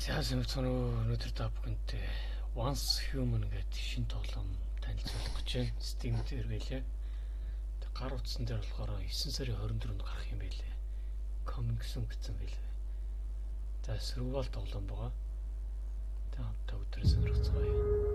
За сэмцэн өнөөдөр та бүхэнтэй Once Human гэдэг шинэ тоглоом танилцуулах гэж байна. Steam дээр байлээ. Гар утсан дээр болохоор 9 сарын 24-нд гарах юм байлээ. Coming soon гэсэн байлээ. За survival тоглоом байгаа. Та өдрөө сонирхцгаая.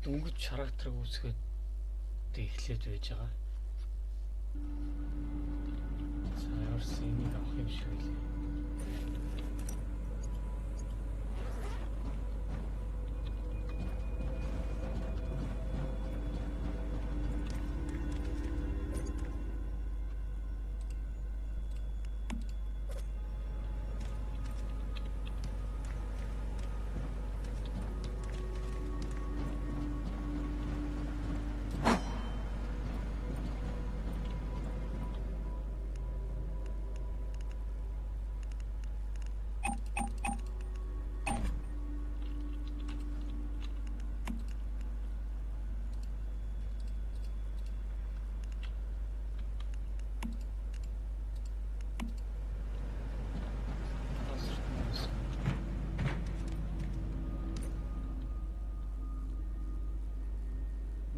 Дөнгөж характерыг үүсгээд эхлээд байж байгаа. За ерөөсөө энийг авах юм шиг байлээ.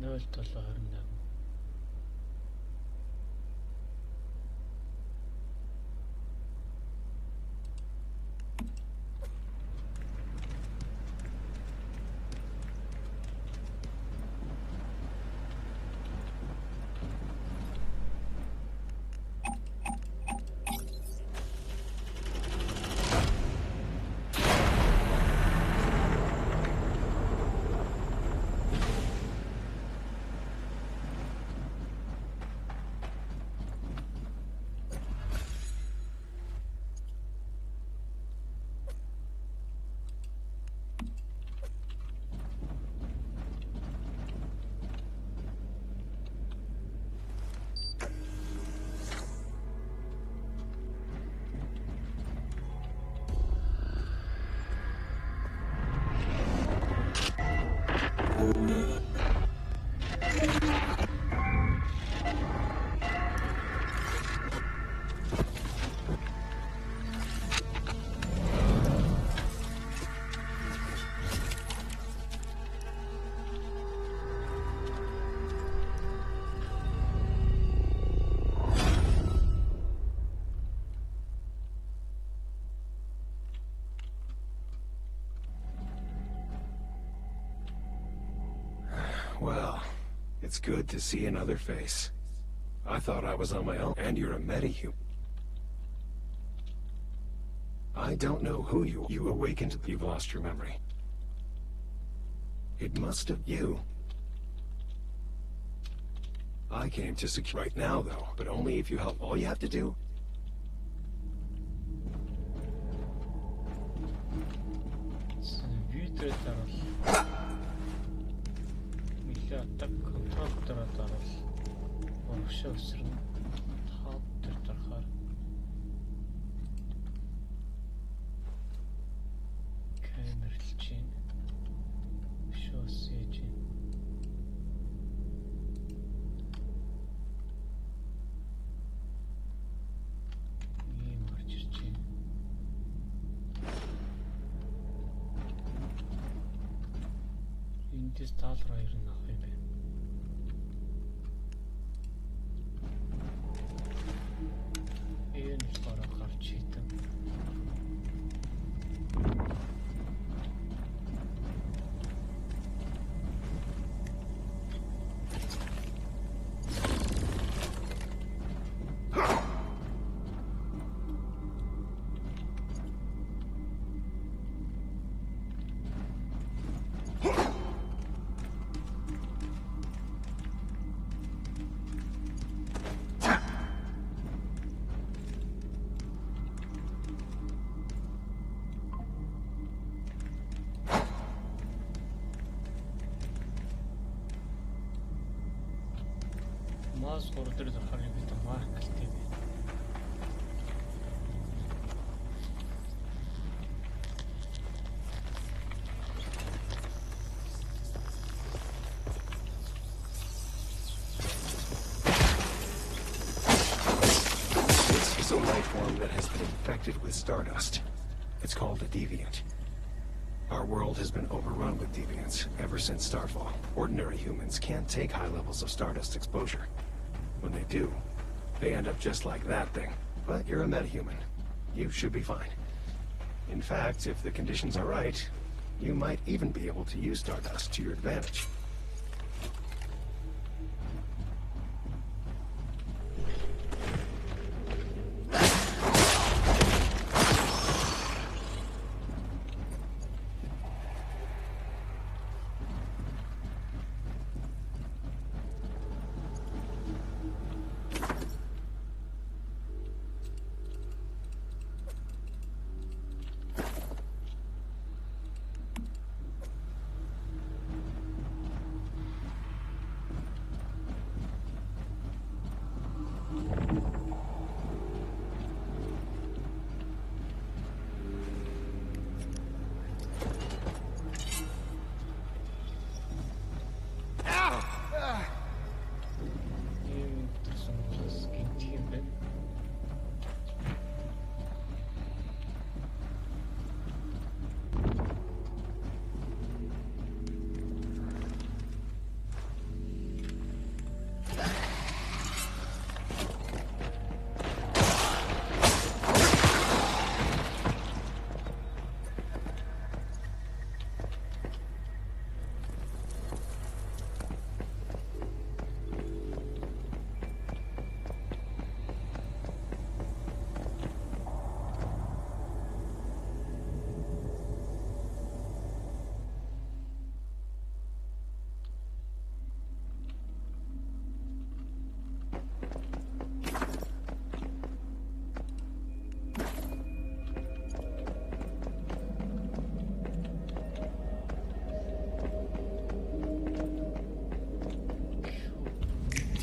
$0.28. Well, it's good to see another face. I thought I was on my own, and you're a metahuman. I don't know who you awakened. You've lost your memory. It must have you. I came to secure right now, though, but only if you help. All you have to do. Attack control дараалал урагшаа өсрөн тоод төр дарахаар Эндээс $2 нь авах юм байна. Энэ болохоор гарч хийдэн. Мас 3 дээр зарахаар юм бид маркалтай байна. This is a life form that has been infected with stardust. It's called a deviant. Our world has been overrun with deviants ever since Starfall. Ordinary humans can't take high levels of stardust exposure. When they do, they end up just like that thing. But you're a metahuman. You should be fine. In fact, if the conditions are right, you might even be able to use stardust to your advantage.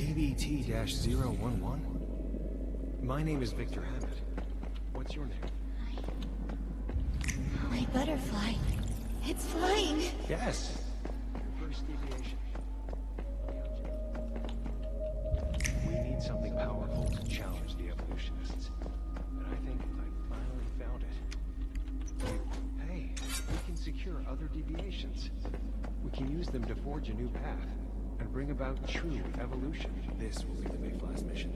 DBT-011? My name is Victor Hammett. What's your name? My butterfly. It's flying. Yes. First deviation. We need something powerful to challenge the evolutionists. And I think I finally found it. Hey, we can secure other deviations. We can use them to forge a new path and bring about true evolution. This will be the Mayflies mission.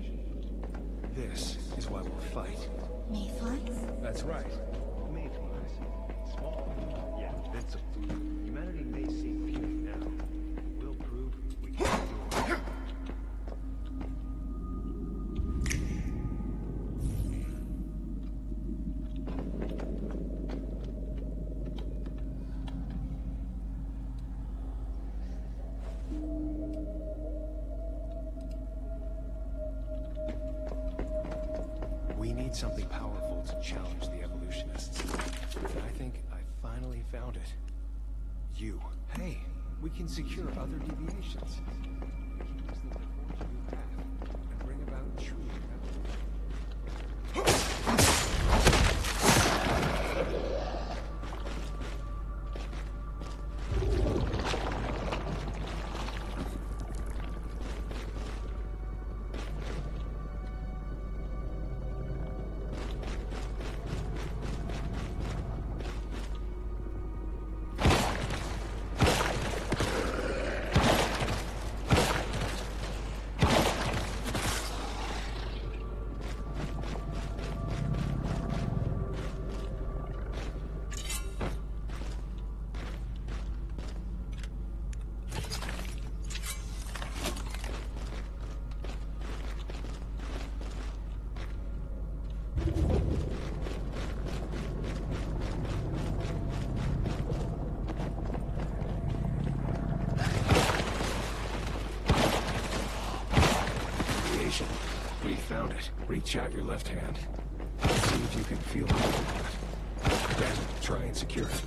This is why we'll fight. Mayflies? That's right. Mayflies. Small, yet invincible. Humanity may seem puny now. We'll prove we can endure. We need something powerful to challenge the evolutionists. And I think I finally found it. You. Hey, we can secure other deviations. We can use them to forge a new path and bring about true evolution. deviation. We found it. Reach out your left hand. See if you can feel it. Then try and secure it.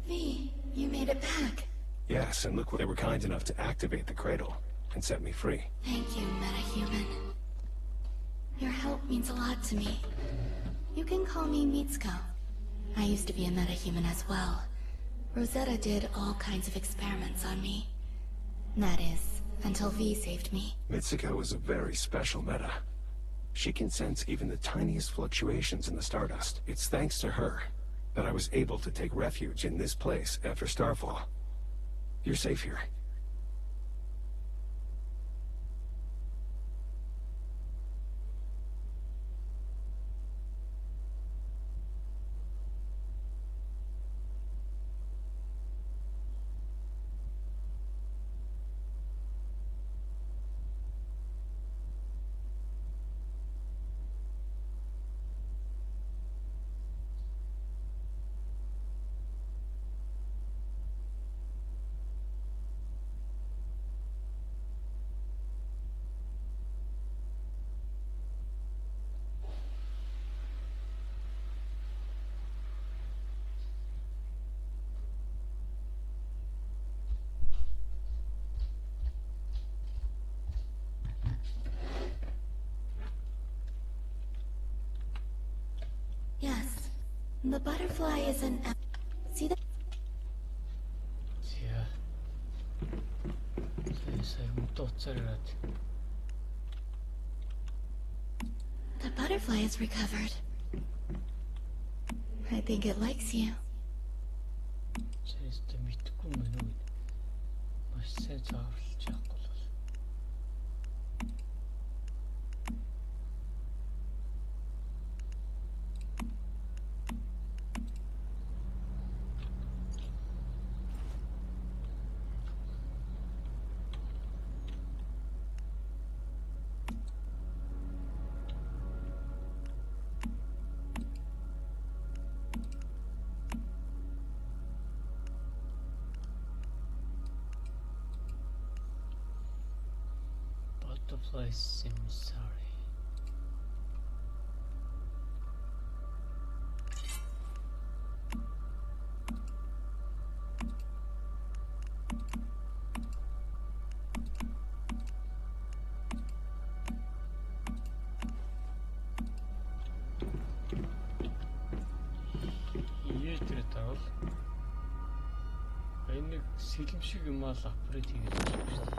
V, you made it back. Yes, and look, they were kind enough to activate the cradle and set me free. Thank you, Metahuman. Your help means a lot to me. You can call me Mitsuko. I used to be a metahuman as well. Rosetta did all kinds of experiments on me. That is, until V saved me. Mitsuko is a very special meta. She can sense even the tiniest fluctuations in the stardust. It's thanks to her that I was able to take refuge in this place after Starfall. You're safe here. Yes, the butterfly is an... See that? За. Сая мутацаар ирээд. The butterfly is recovered. I think it likes you. Саяста мэдгүй мөн үү? Маш сайн зааварлаж яахгүй бол. Butterfly Emissary. Ийдэр тавал энэ нэг сэлэм шиг юм аа апгрейд хийгээд байна шүү дээ.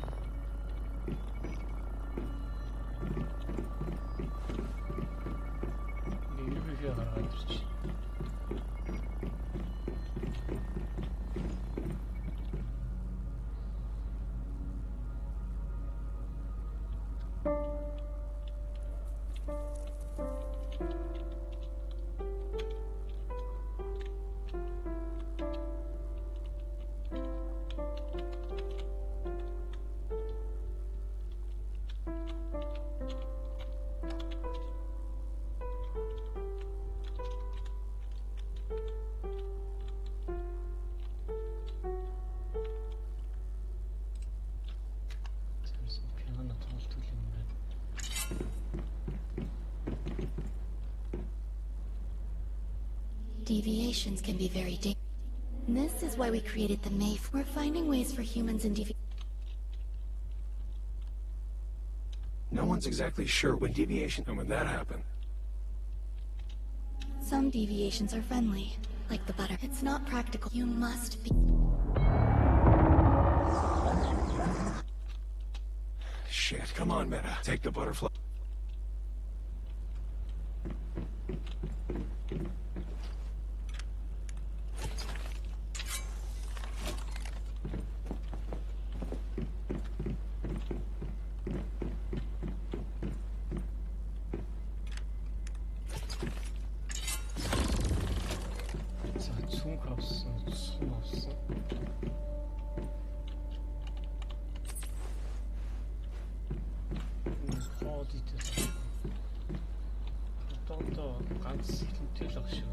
Нэрвэхээ гаргаад ирчих. Deviations can be very dangerous. This is why we created the MAFE. We're finding ways for humans in No one's exactly sure when deviation and when that happened. Some deviations are friendly, like the butter. It's not practical. You must be... Shit, come on, Meta. Take the butterfly. За цүнх авсан, сум авсан. Хоол идэх. Одоо ганц хилэнтэй л ах шиг.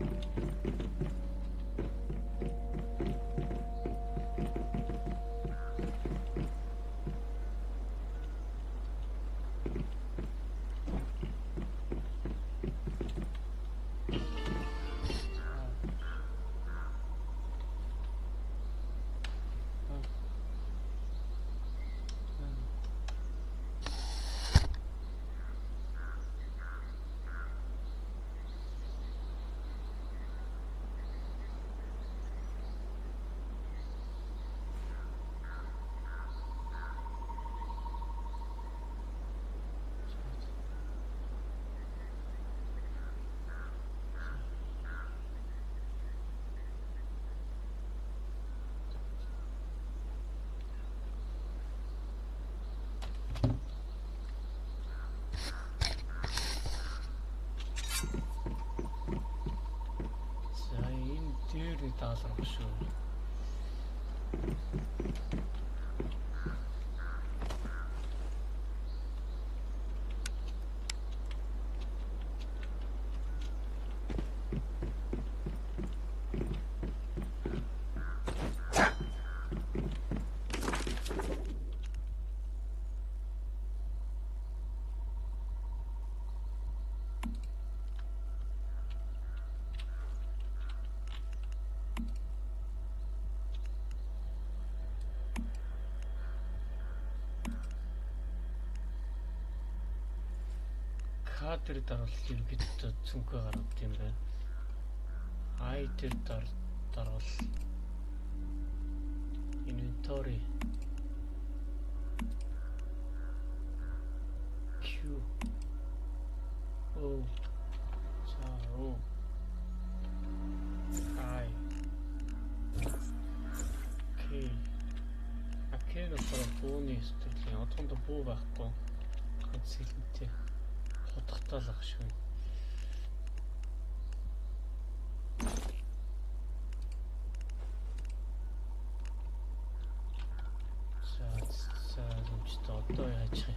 Дээр даалгах шүү. Кадр дарвал ерөнхийдөө цүнхээ гаргад юм байна. I дээр дарвал inventory Q O за O I K Акэр болохоор бууны сэтгэлийн одоохондоо буу байхгүй ганц хилэнтэй хотготоолох шүү. За юмчтай одоо яаж юм?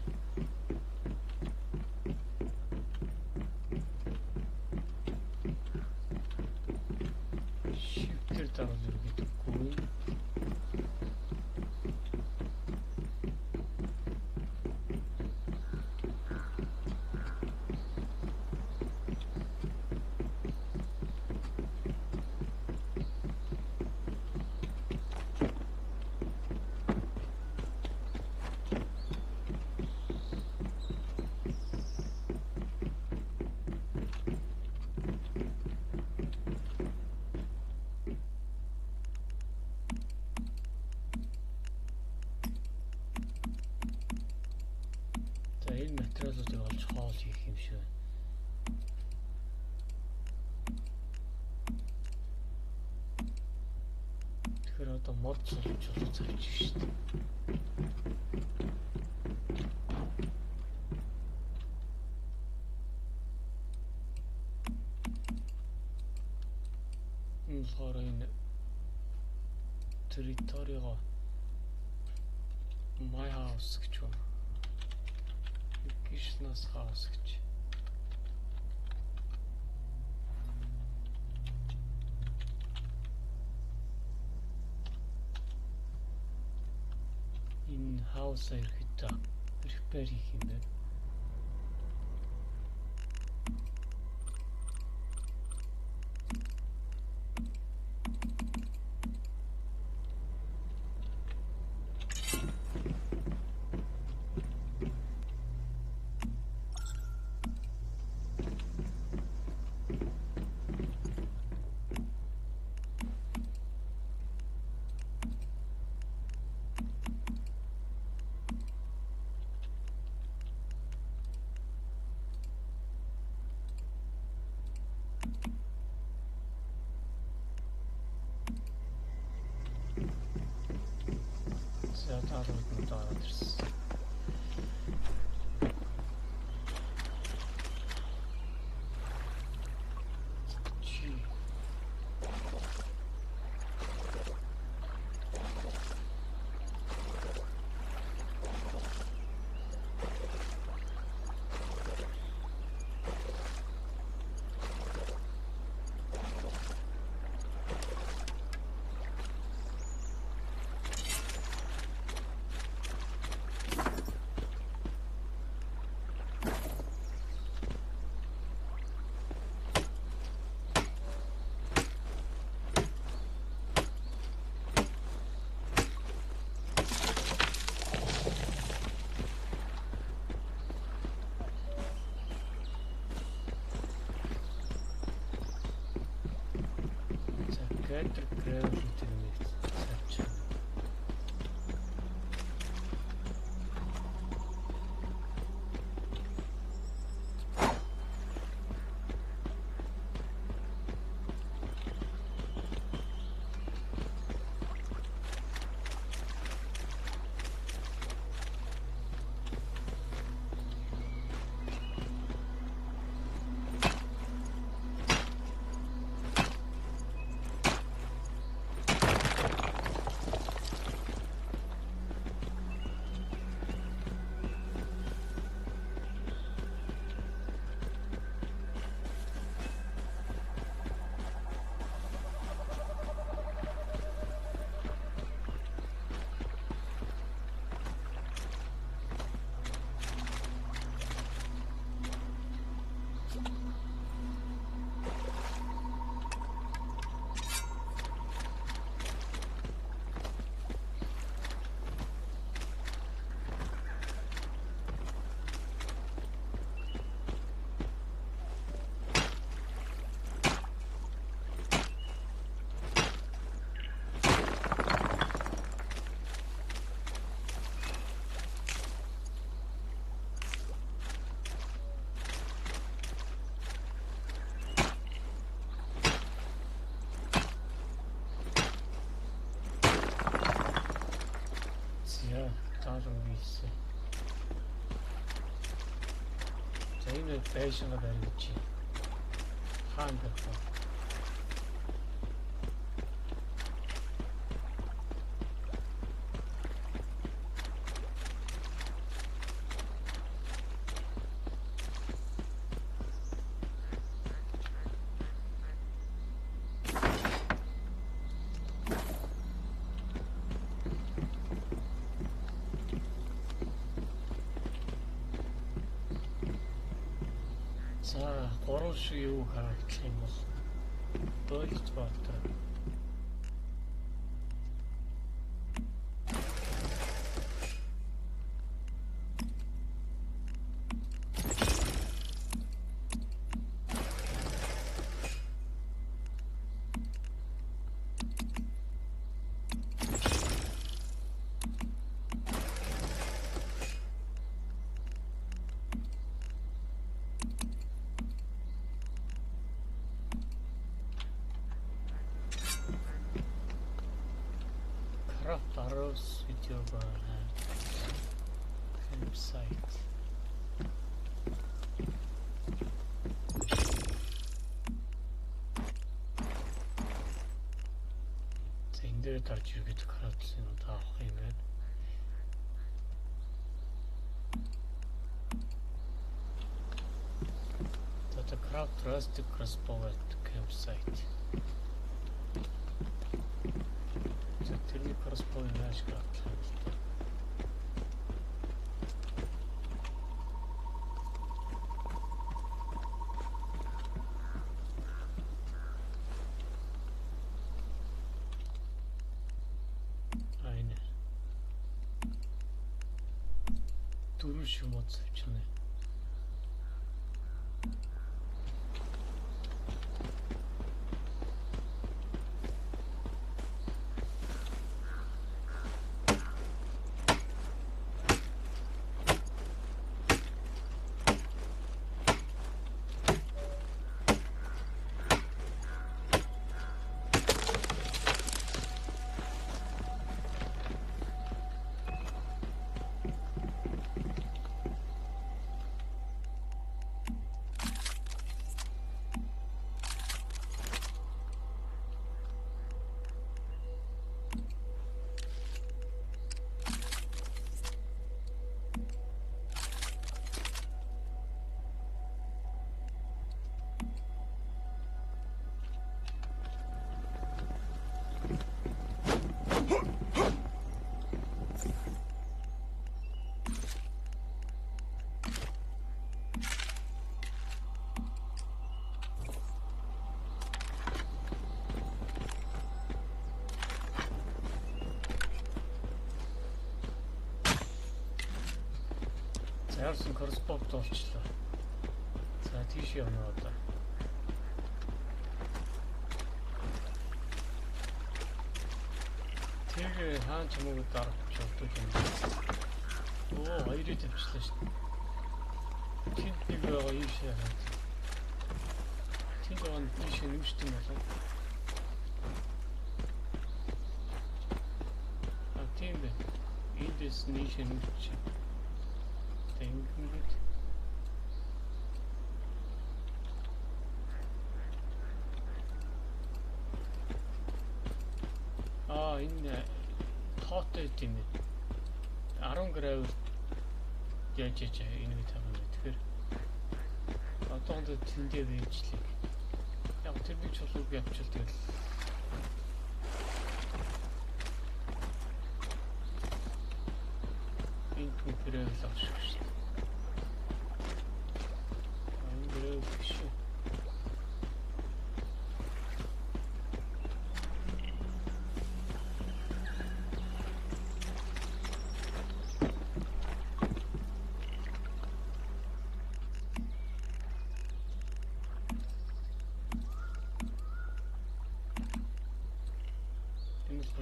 Shift-ээр даруул ерөөдөггүй. Энэ материалуудыг олж хоол хийх юм шиг байна. Тэгэхээр одоо мод сулж болох цааш шүү дээ. Энэ болохоор энэ территориго my house гэж байна. Кишнас хаус гэж. Энэ хаус ирэхэд repair хийх юм байна. За таалууд нь доод ирсэн. Gather gravity terminates search. Taalogiisse. За энэ байшингаа барьж хаан байх. За 3 шиг юу харагдах юм бол бойлж болтой. Arrows video bar campsite. За энэ дээр дарж иргэд крафтлын удаа авах юм байна. За the craft rustic crossbow at the campsite. Тэрний crossbow яаж крафтлах юм бэ? Aynen. Duruş mod seçeneği. Яарсан корреспонд болчлоо. За тийш явна одоо. Тэгээ хаан ч юм уу дараач болдог юм. Оо хоёрыг тавьчлаа шүү дээ. Тэнд нэг байгаа ийшээ хаад. Тэнд байгаа нь ийшээ нэмжт юм болоо. А тийм бэ. Эндээс ийшээ нэмж. Тэнгүүд. Энэ тоотой тийм ээ. 10 гравер яаж энэ үед байгаа юм. Тэгэхээр одоохондоо тэндээ вэжлээ. Яг тэр нэг чулууг явуучвал тэгэл энэ гравер л авах шүү дээ. Энэ гравер биш үү?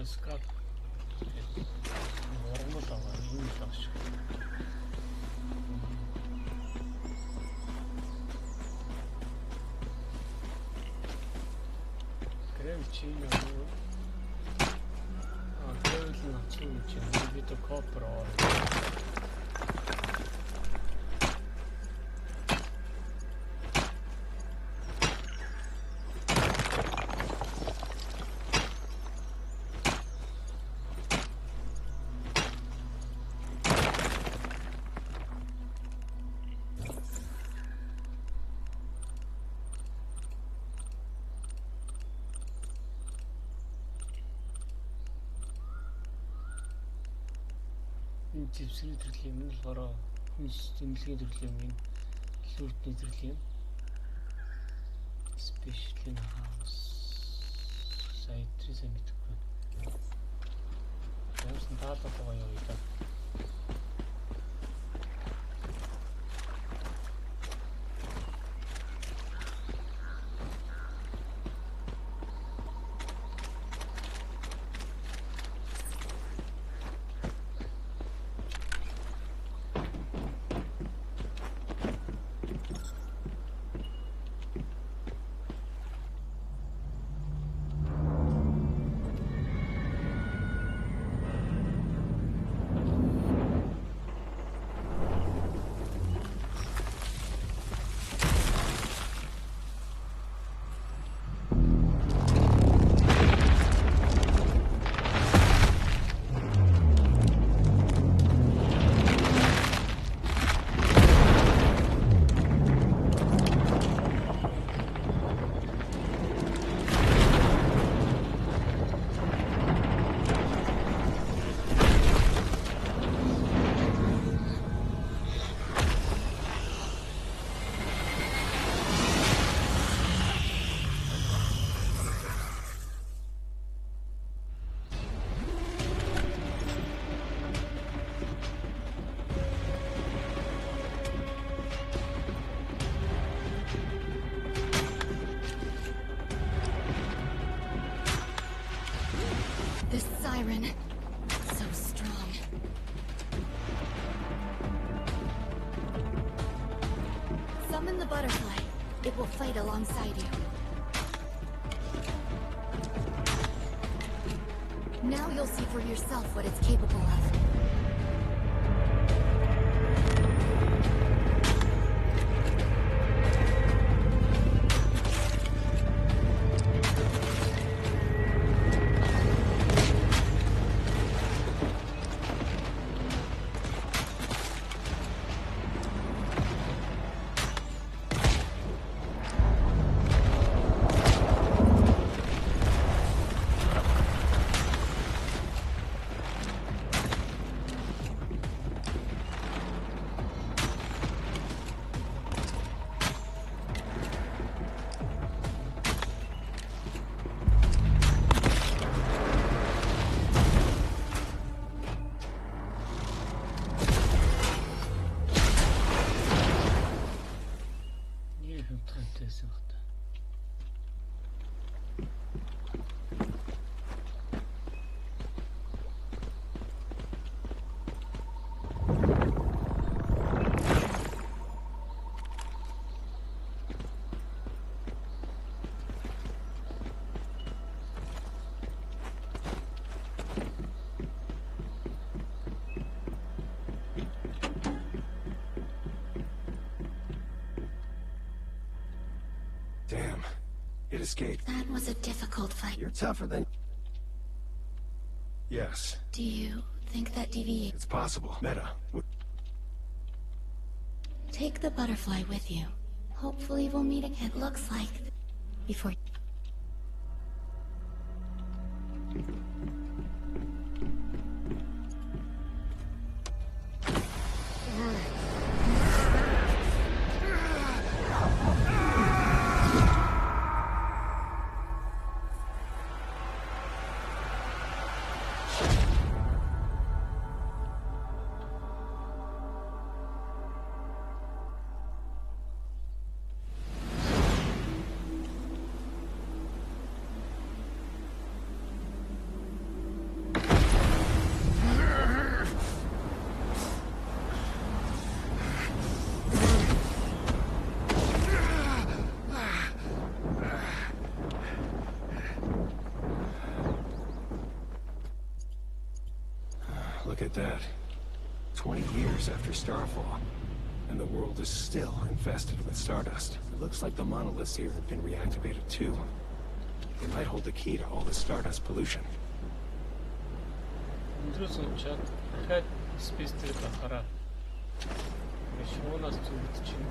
Скат. Нормал аваа, юм л авах шиг. Грэв чинь юу? Грэв л нацгүй чинь бид копер аа. Зэвсгийн төрлийн юм л бороо хүнс тэмдэглэгийн төрлийн юм лүүтний төрлийн юм спешиал хаус сайтрис мэдгүй яасан таалал байгаа юу идэ This siren, so strong. Summon the butterfly. It will fight alongside you. Now you'll see for yourself what it's capable of. байсан хата. Damn. It escaped. That was a difficult fight. You're tougher than... Yes, Do you think that deviate? it's possible. Meta. Take the butterfly with you. Hopefully we'll meet again. It looks like... Before... Look at that. 20 years after Starfall, and the world is still infested with Stardust. It looks like the monoliths here have been reactivated too. They might hold the key to all the Stardust pollution. Өндрөөс унчаад дахиад спейс дээр гарахаараа шуунаас зүгт чинь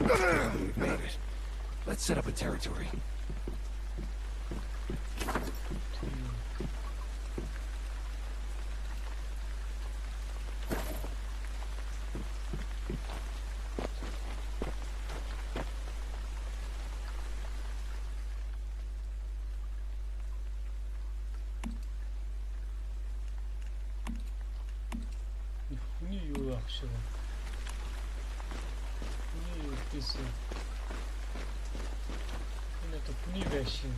We've made it. Let's set up a territory. хүний юу ах шиг. Хүний юу гэсэн. Энэ то хүний байшин.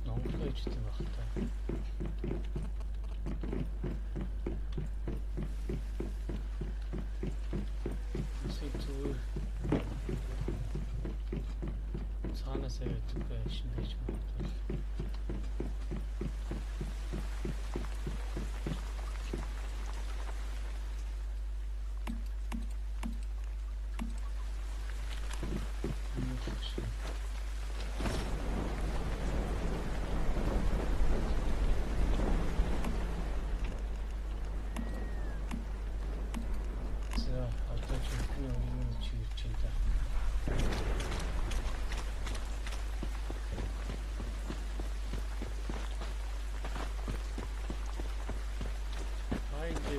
Нонгойчтой байх та. Зүгээр цаанаас явдаг байшин байж магадгүй.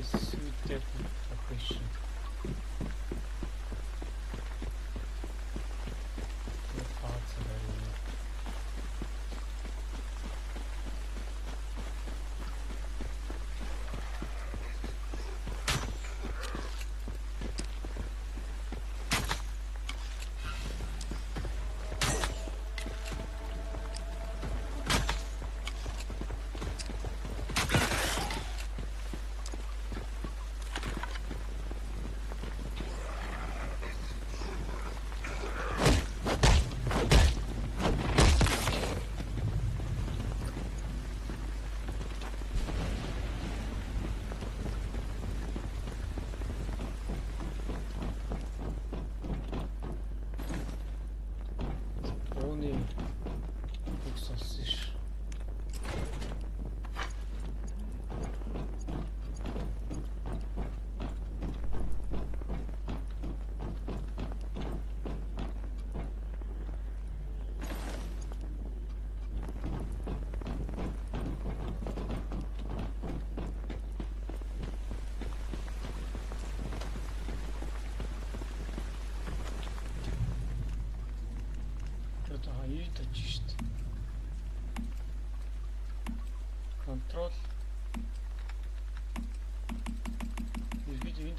Suited operation. The parts are very new.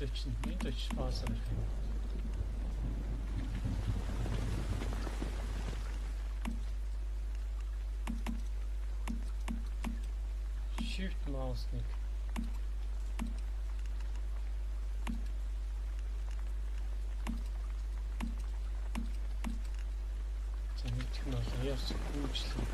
Энд очиж паасаар ирэх юм. Shift mouse-ыг за нэг технологи яарч хөгжлөө.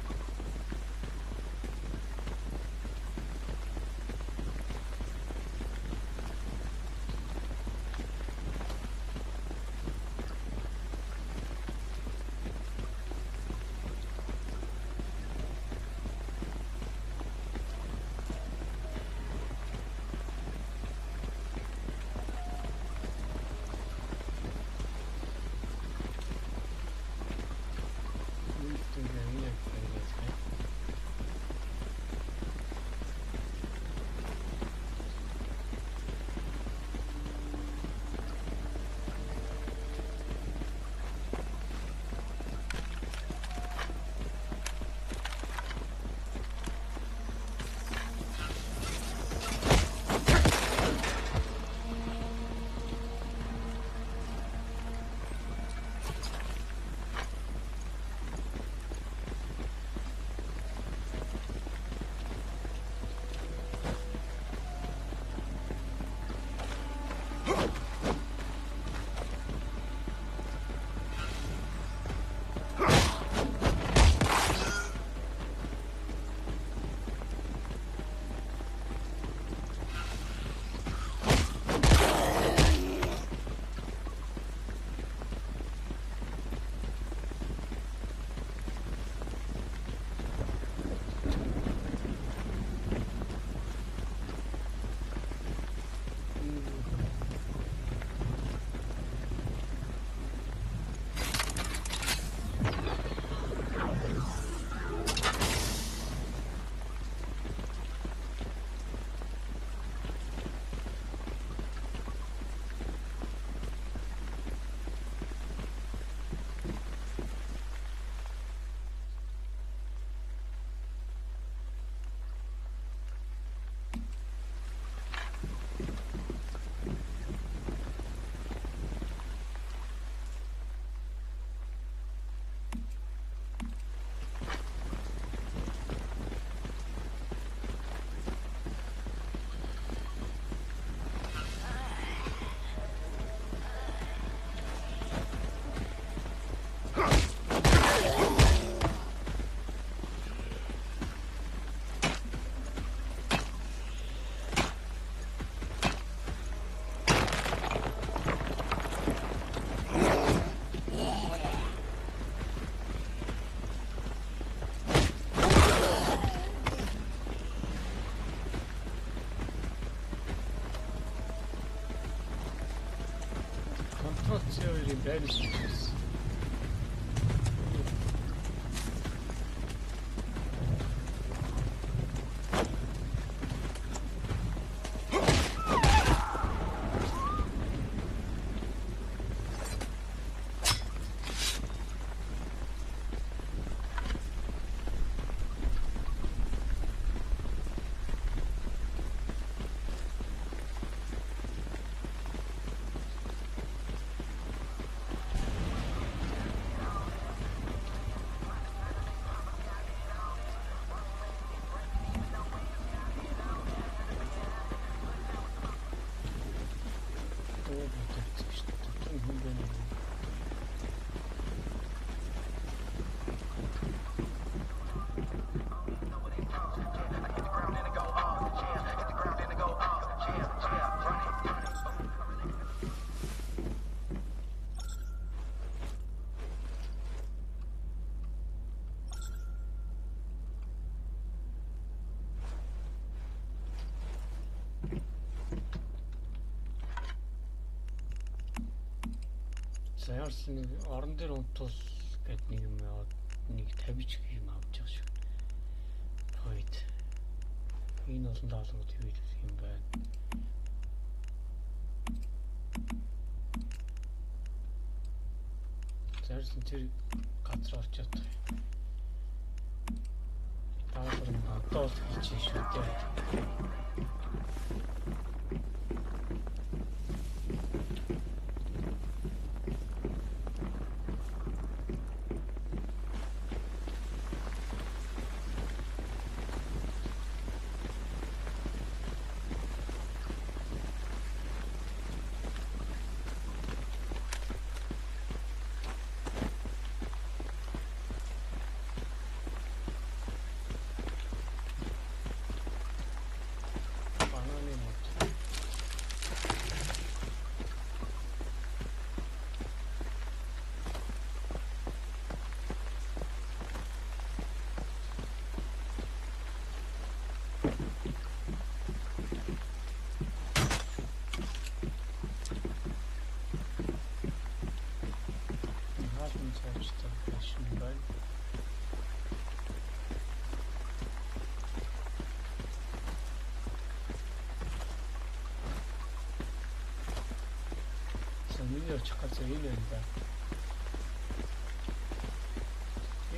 Control-C-ийн байрс хийсэн. За яарсан нэг орон дээр унтуул гэд нэг юм яваад нэг тавьж юм авч байгаа шүү. Хойд. Энэ олон даалгавар хийх юм байна. Зарсан тэр газар орчод. Даалгавар нь одоо л хийчих шүү дээ. миний очих газар энэ байна да.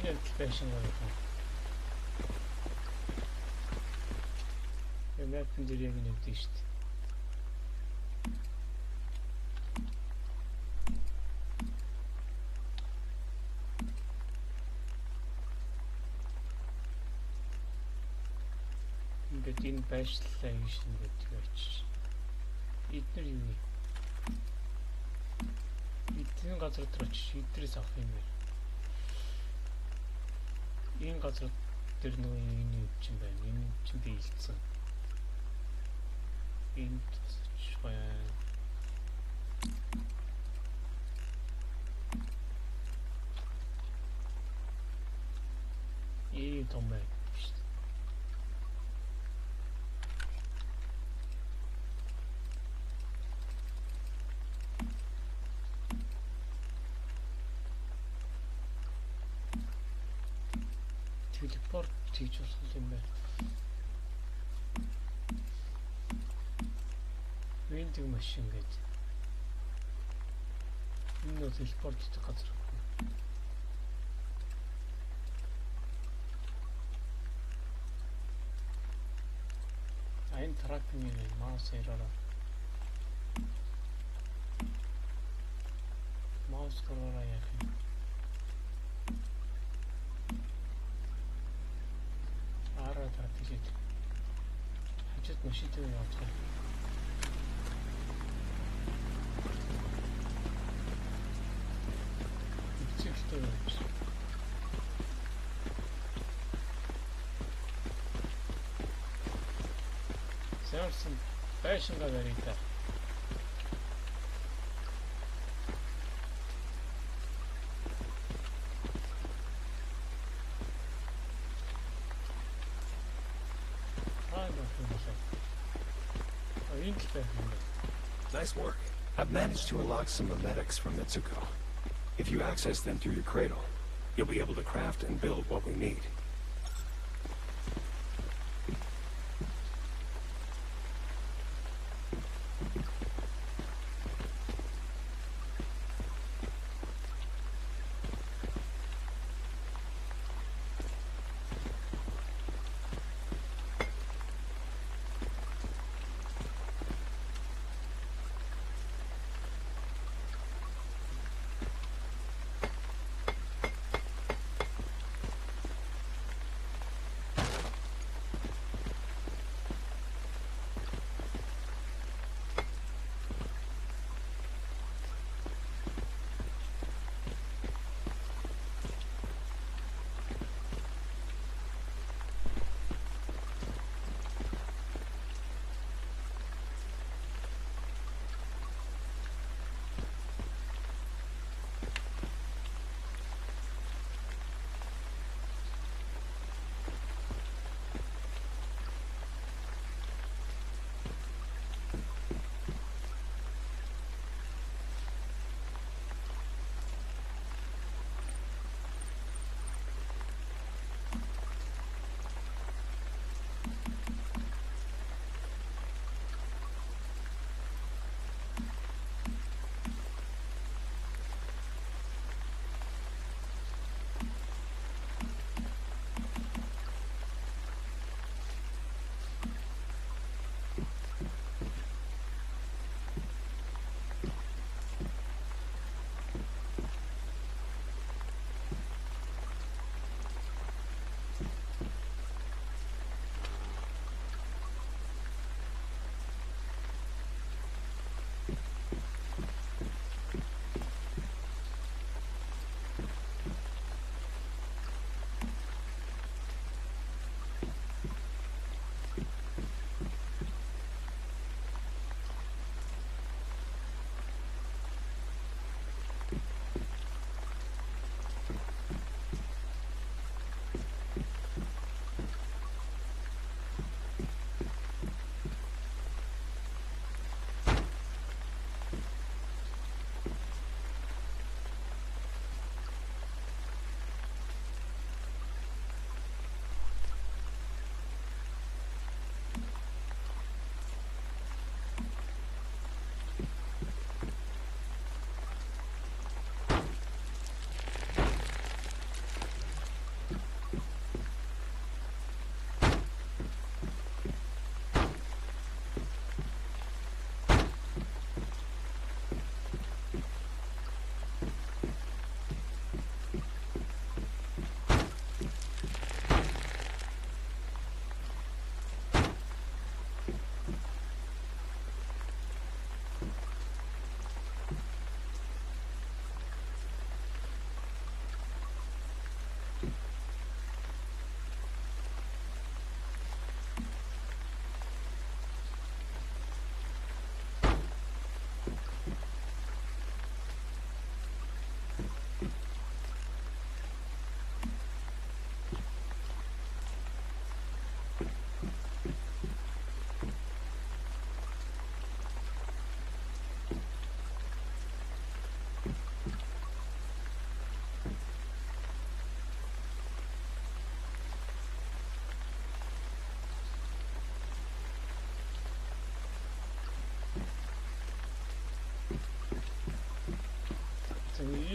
Энэ байшин гоё. Мапын дээр яг нэгдэж шүү дээ. Ингээд энэ байшлалаа ингэж ингээд очиж. Эдгээр юу вэ? Эдгээр газар дээр очиж эдгээрээс авах юм байна. Энэ газар дээр нөгөө энэ юм чинь байна. Энэ чинь биелсэн. Энд байна. Том байна шүү дээ. Телепорт хийж болох юм байна. Вендинг машин гэж. Энэ телепорт хийх газар. Энэ тракны маус яраа. Маус гараа яах юм. Араа татчих. Хажууд машинтай явах. Сэрсэн байшингаа барья да. Nice work. I've managed to unlock some memetics from Mitsuko. If you access them through your cradle, you'll be able to craft and build what we need.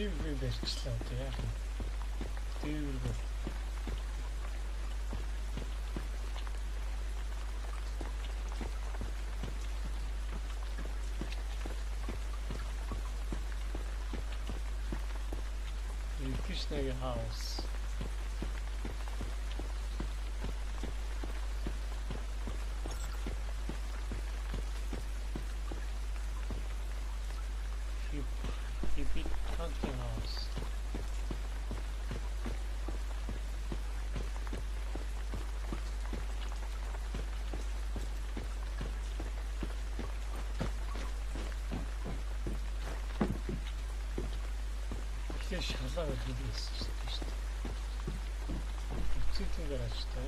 Эвгүй барьчлаа одоо яах вэ? Дээвэр Krishna's house. Hippie hunting house. Шалаа байх юм байсан шүү дээ. Үцгийн гараж та.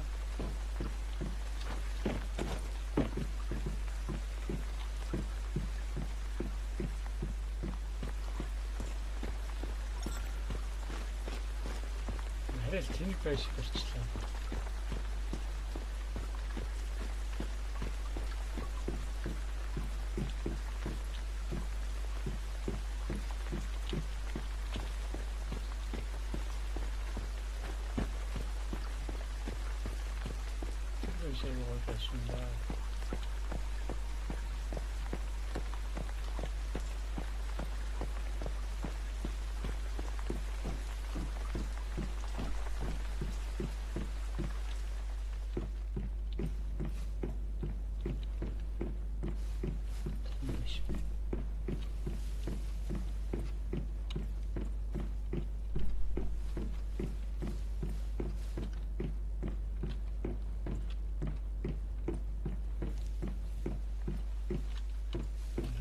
Харин тэнийг байж барьчлаа.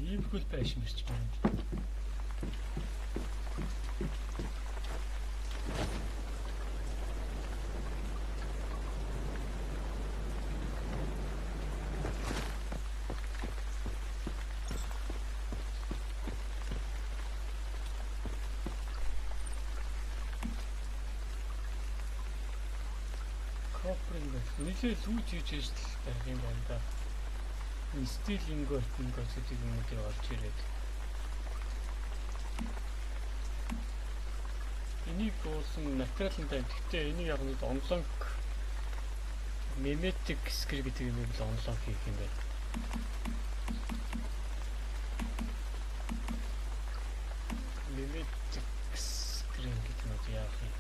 Иймэрхүү байш мэрч байна. Нилээ лүүж хийж байгаа юм байна да. Стил ингот гэдэг юмнуудыг олж ирээд. Энийг уулсан материалтай байна. Гэхдээ энийг яг нь онлог memetic screen гэдэг юм бол онлог хийх юм байна. Memetic screen гэдэг нь яах юм?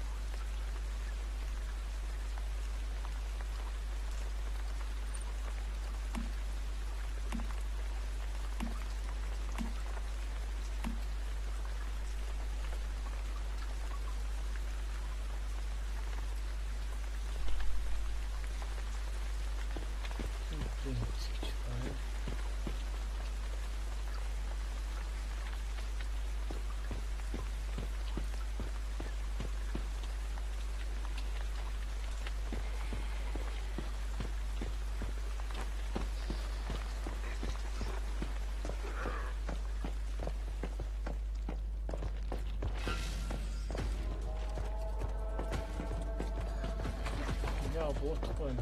Boot point.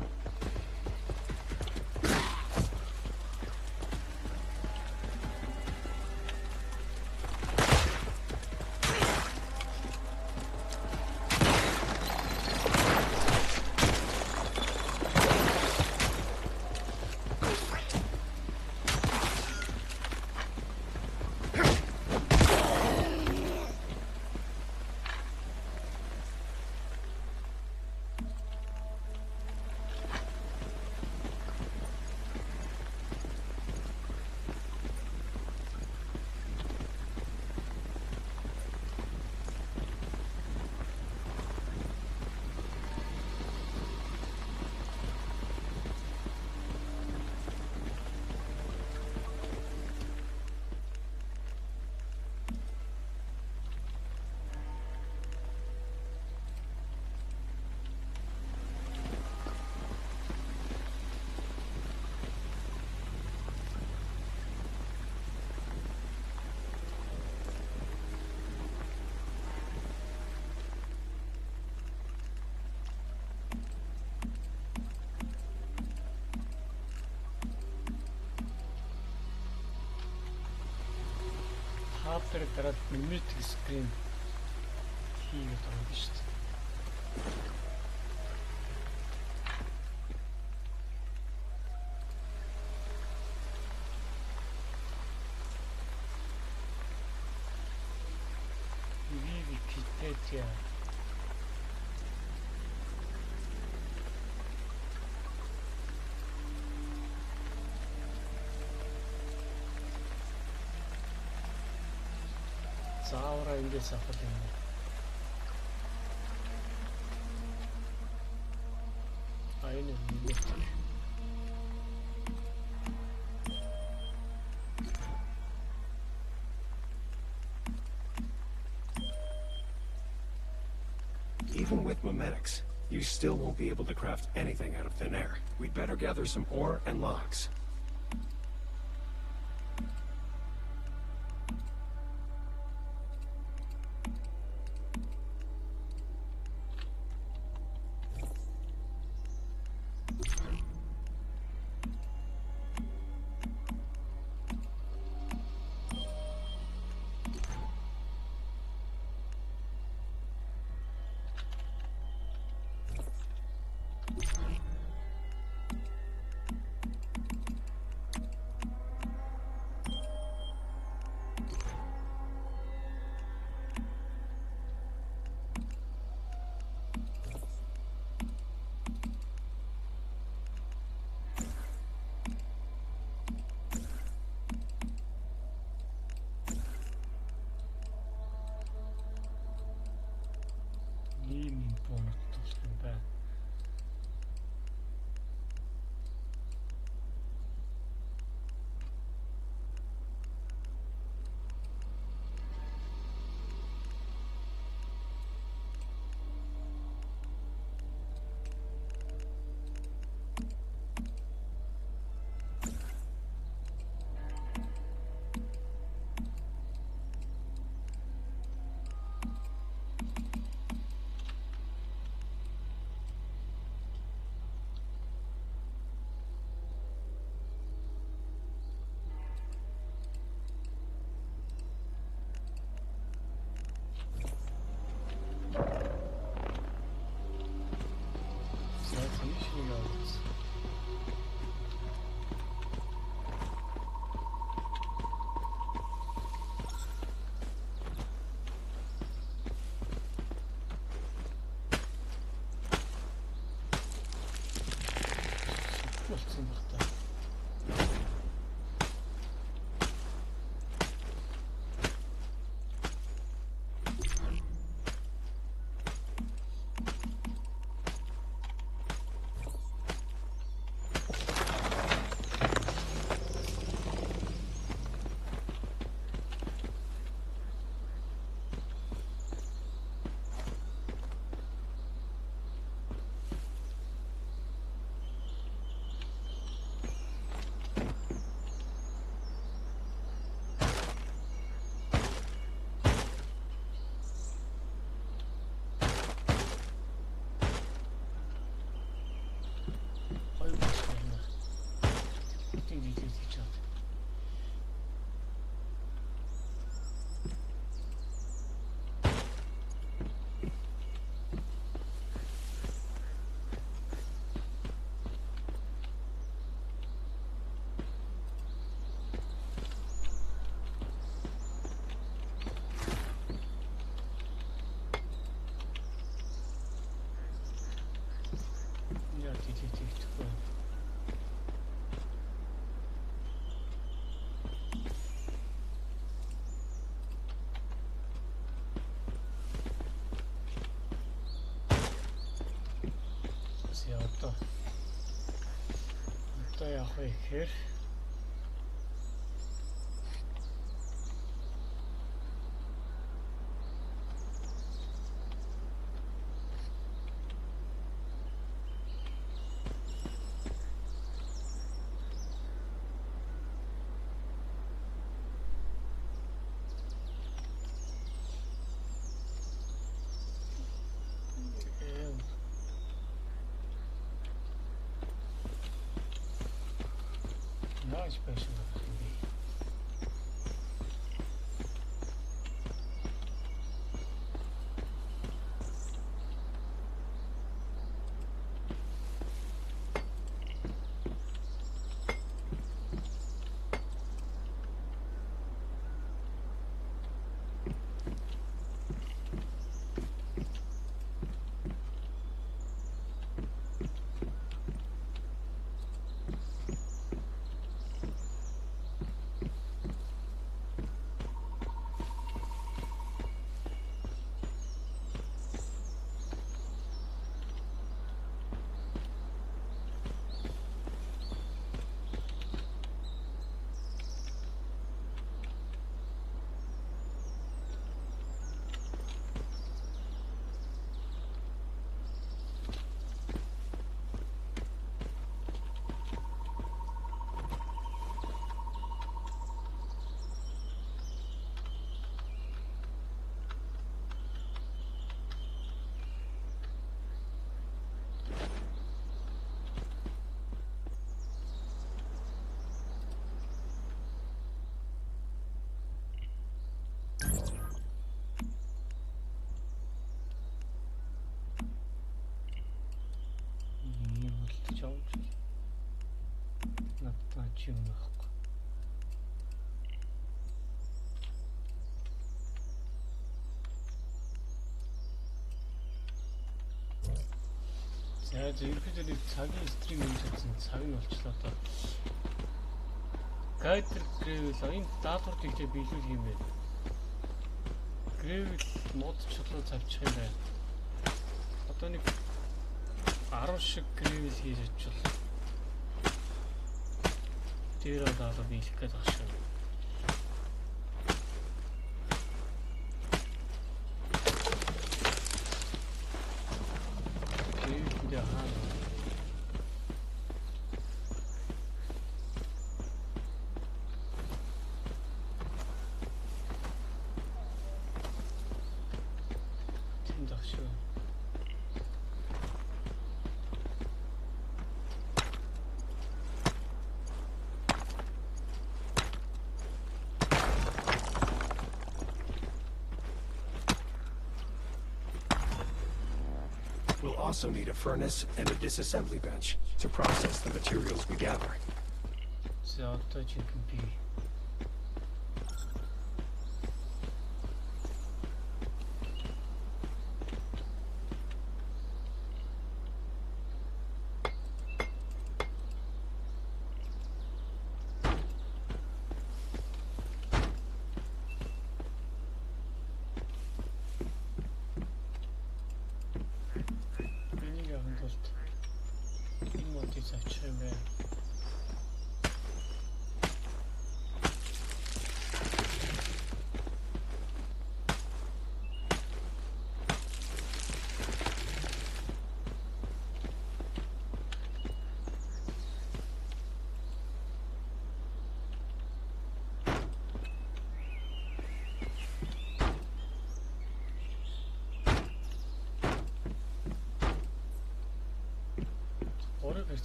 камерыг дараад нэмэлт скрин хийгээд байгаа юм биш үү? Википедиа. Заавар эндээс авах юм. Айны нэг. Even with memetics, you still won't be able to craft anything out of thin air. We'd better gather some ore and logs. Болцсон баг та. Одоо явах вэ гэхээр special. авч юм байхгүй. За ерөнхийдөө нэг цагийн стрим хийж чадсан цаг нь болчлоо доо. Гайдер грэвэл энэ даалгаврыг тэг биелүүлэх юм байна. Грэвэл мод чулуу завчих юм байна. Одоо нэг 10 шиг грэвэл хийж очвол тэр даалгавар биелэх гэж байна шүү. We'll also need a furnace and a disassembly bench to process the materials we gather. So I'll touch it can be.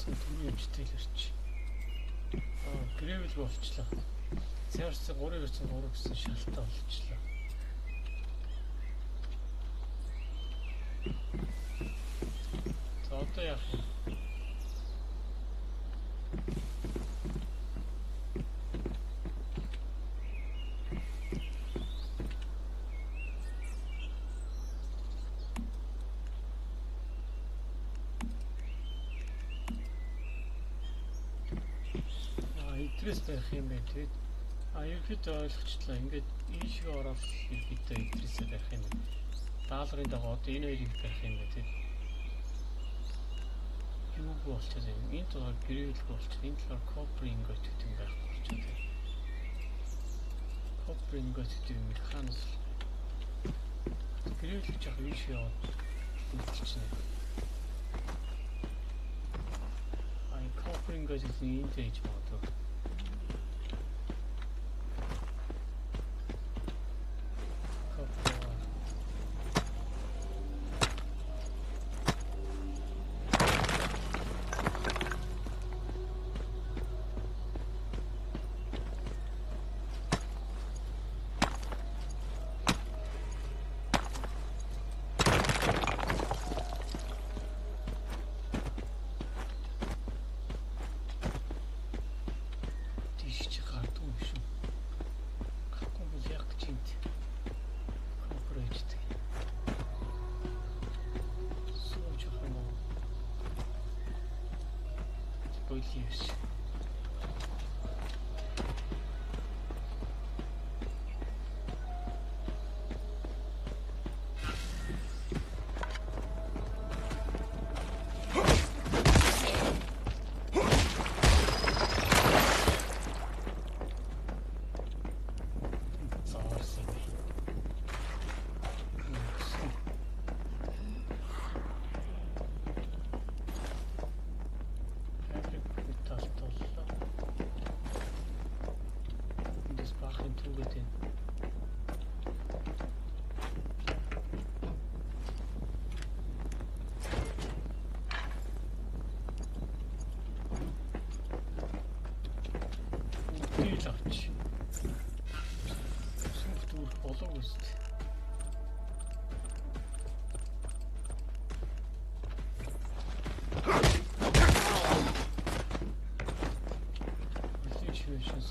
Түмний юмчтэй л ирч. Грэвэл болчлоо. Цаарцсан 3 гэсэн шалтгаан болчлоо. За одоо яах вэ? Барих юм байна тэгээд ерөөдөө ойлгочлаа. Ингээд энэ шиг ороод ерөөдөө идрээсээ барих юм байна. Даалгаврын дагуу одоо энэ хоёрыг барих юм байна тэгээд юу болчихсон юм. Энэ талаар гэрэл болчих. Энэ талаар copper ingot гэдэг юм байх болчихсон. Copper ingot гэдэг юм ханас гэрэл жоо энэ шиг яваад үлдчихнэ. Copper ingot гэдэг энэ дэж магадгүй. Use.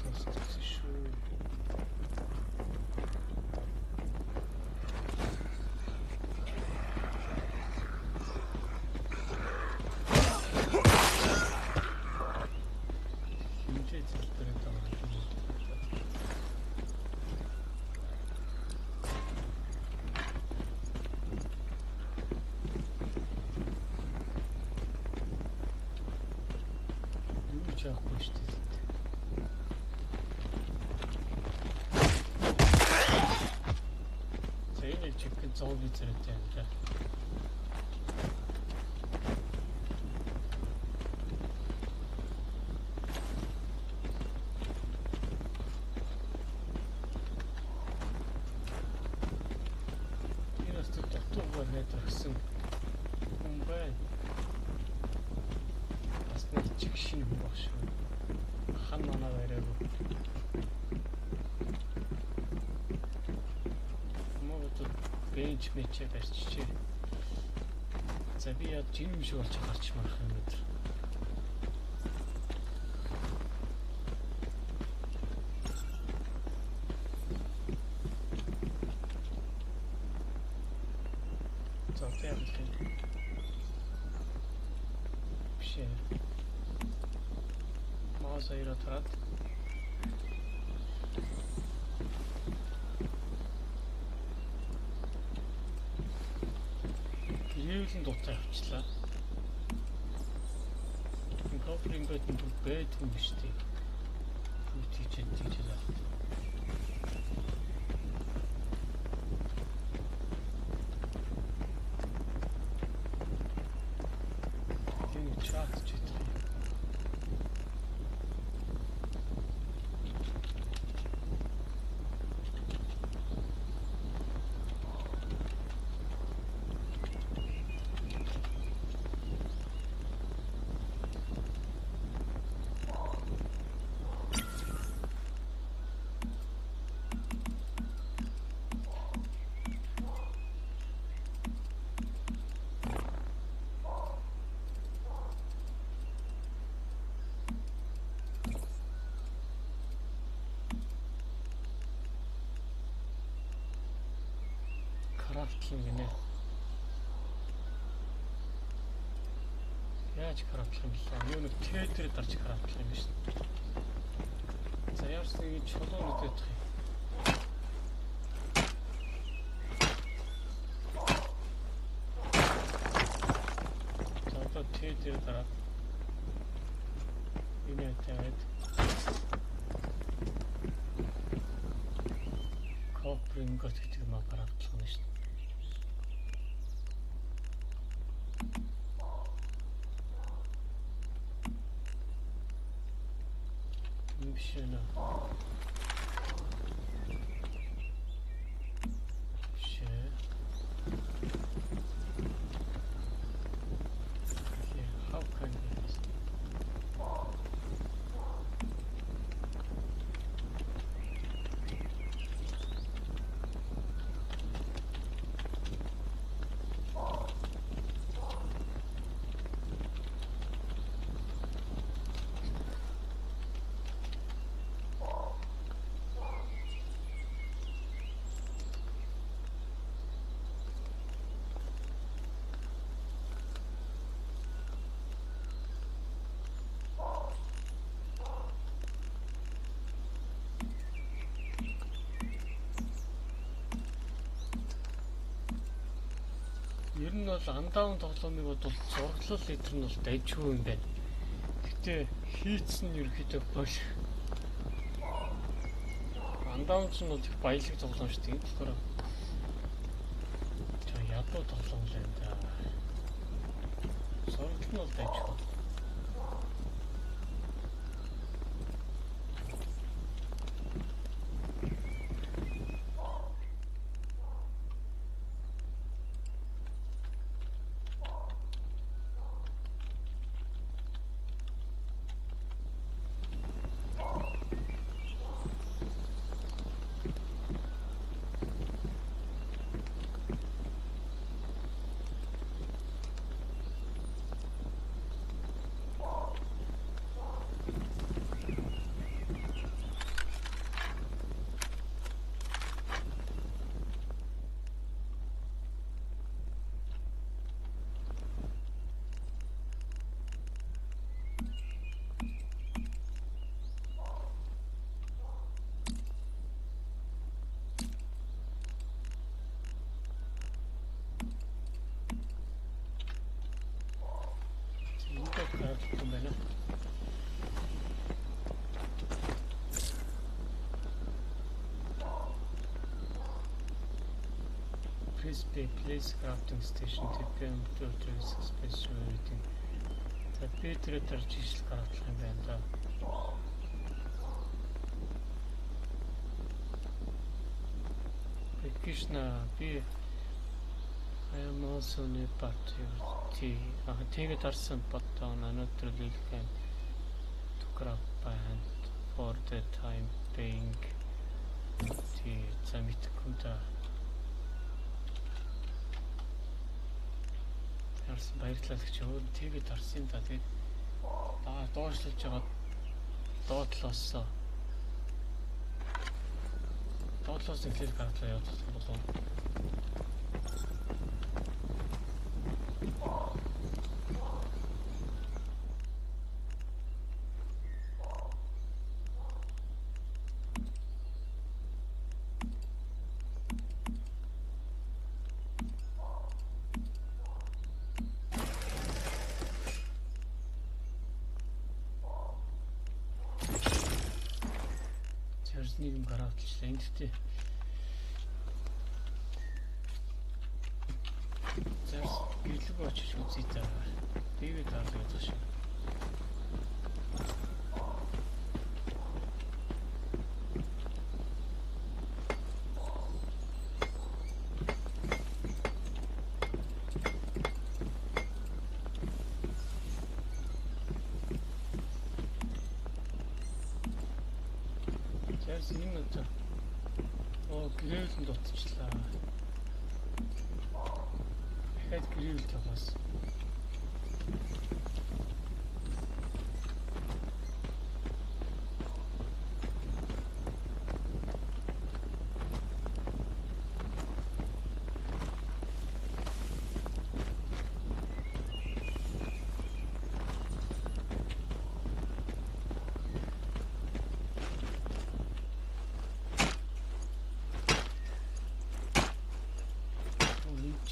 Сонстогсон шүү. Хинжээ зэлбэрээд байгаа юм. Юу ч яахгүй шүү дээ. Зэйний чикен зооги зэрэгтэй юм даа. Энэ өстө дутуугаар найдварсан хүн байна. Бас нэг чиг шинэ хүн баг шүү. Хан манаа яриаг. Бенч мечээ барьчихжээ. За би яа жин юм шиг болж гарч марах юм өдөр. За тийм юм. Бишээ. Маус айраад. Гэрээвлэн дутаа авчлаа. Кофринг гэдэг нь бэд юм биш үү? Тийч. Энэ чат чит. Крафтлинг гинэ. Яаж крафтлах юм бэ? Юу нэг тээтрээ дарж крафтлах юм биш. За яаж нэг чулуу нүдэт юм. За одоо тээтрээ дараа. Энэ тавиад. Кофринг гэдэг юм аа крафтлах юм биш. Шена. How can this? Ер нь бол андаун тоглоомыг бодвол зураглал лидер нь бол дайжгүй юм байна. Гэтэ хийцэн нь ерөөхдөө бол андаун ч нь бол их баялаг тоглоом шүү дээ. Тэгэхээр ядуу тоглоом л байна да. Зураглал нь бол дайжгүй. юм байна. Place crafting station TPM service space everything. За би тэрээр дарж ижил гаргатлах юм байна да. Krishna би I am also new part of тэгээд арсан button another little can to grab band for the time being. Тий за мэдхгүй да. Ярсан баярлалаа гэж өөр тэгээд арсан да. Тэгээд доошлуулж байгаа доотлоосоо эхлээд гаргалаа явуулсан болов. Нэг юм гаргаулчихлаа. Энд тээ. Зэрс гэлэг очиж үзье та. Тэгээд гаргаж байгаа шиг. Энэ одоо гэрээвлэнд дутчихлаа. Дахиад гэрээвлэлд яваас.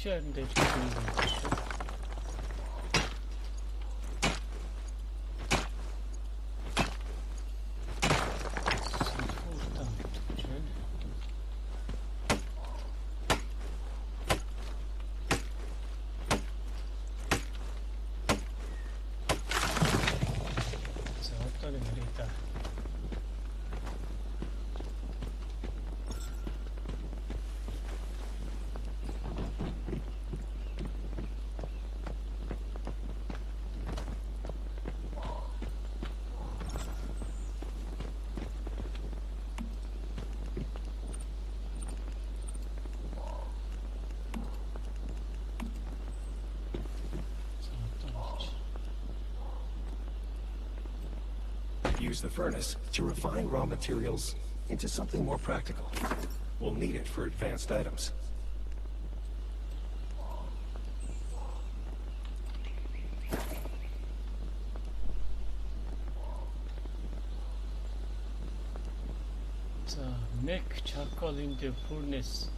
Харин дэж байгаа юм шиг. Use the furnace to refine raw materials into something more practical. We'll need it for advanced items. Make charcoal in the furnace.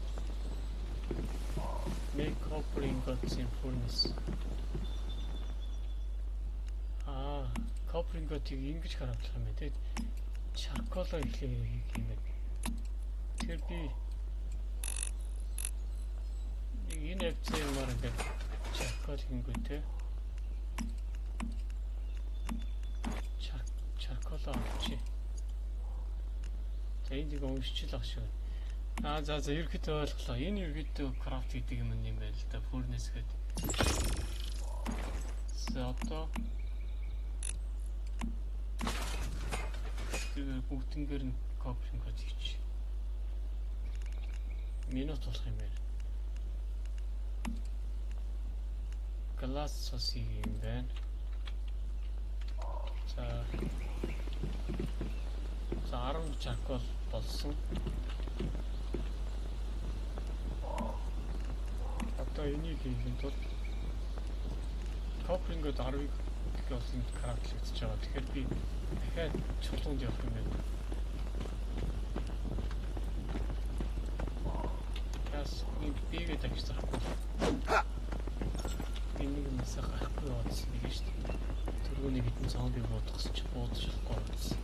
Make copper ingots in furnace. Copper ingot-ийг ингэж гаргах юм байна. Тэгээд charcoal-оо ихлээр хийх юм байна. Тэгэхээр би энэ хэвчээ юмар ингээд charcoal хийнгүү те. Charcoal-оо авчи. За энийг уншчихлаа шүү. За ерөөхдөө ойлголоо. Энэ ерөөхдөө craft гэдэг юм байна л да. Furnace гэдэг. За одоо бүгднгээр нь copy код хийчих. Минут болох юм байна. Glass соси юм байна. За 10 charcoal болсон. Одоо энийг хийхэд бол copy код 10-ыг болсон карактерлэгдэж байгаа. Тэгэхээр би дахиад чулуунд явах юм байна. Яс бигээ дахиж зарахгүй. Энийг нэсэ гарахгүй явуулсан нэг шүү дээ. Түрүүнийг хитэн зомби буудахс ч буудаж чадахгүй байсан.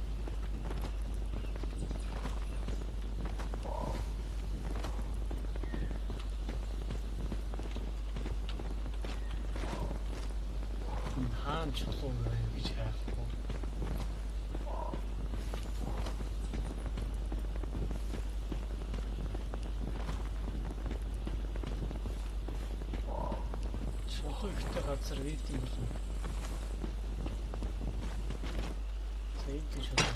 Хаан чулуу байна гэж хайхгүй. Чулуу ихтэй газар вийдинг болов. Энд чулуу.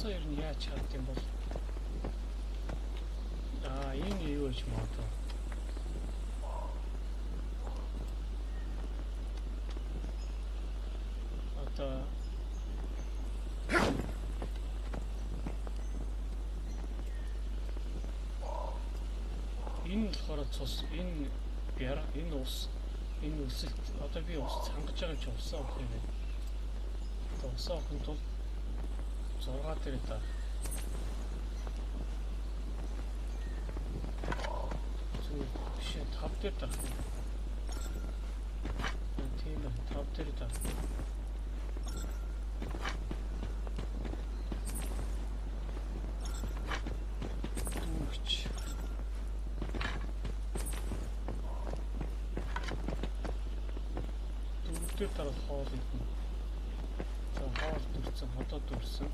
Ер нь яаж чад юм бол энэ юу гэж магадгүй. Одоо энэ болохоор цус энэ бяр энэ ус энэ үсэлт одоо би ус цангаж байгаа ч усаа авах юм байна. Одоо усаа авахын тулд 6 дээр та. Чи 5 дээр та. Тийм ээ 5 дээр та. Дүүч. Дүүтэр тар хоол идэх. За хоол дүрсэн, хотод дүрсэн.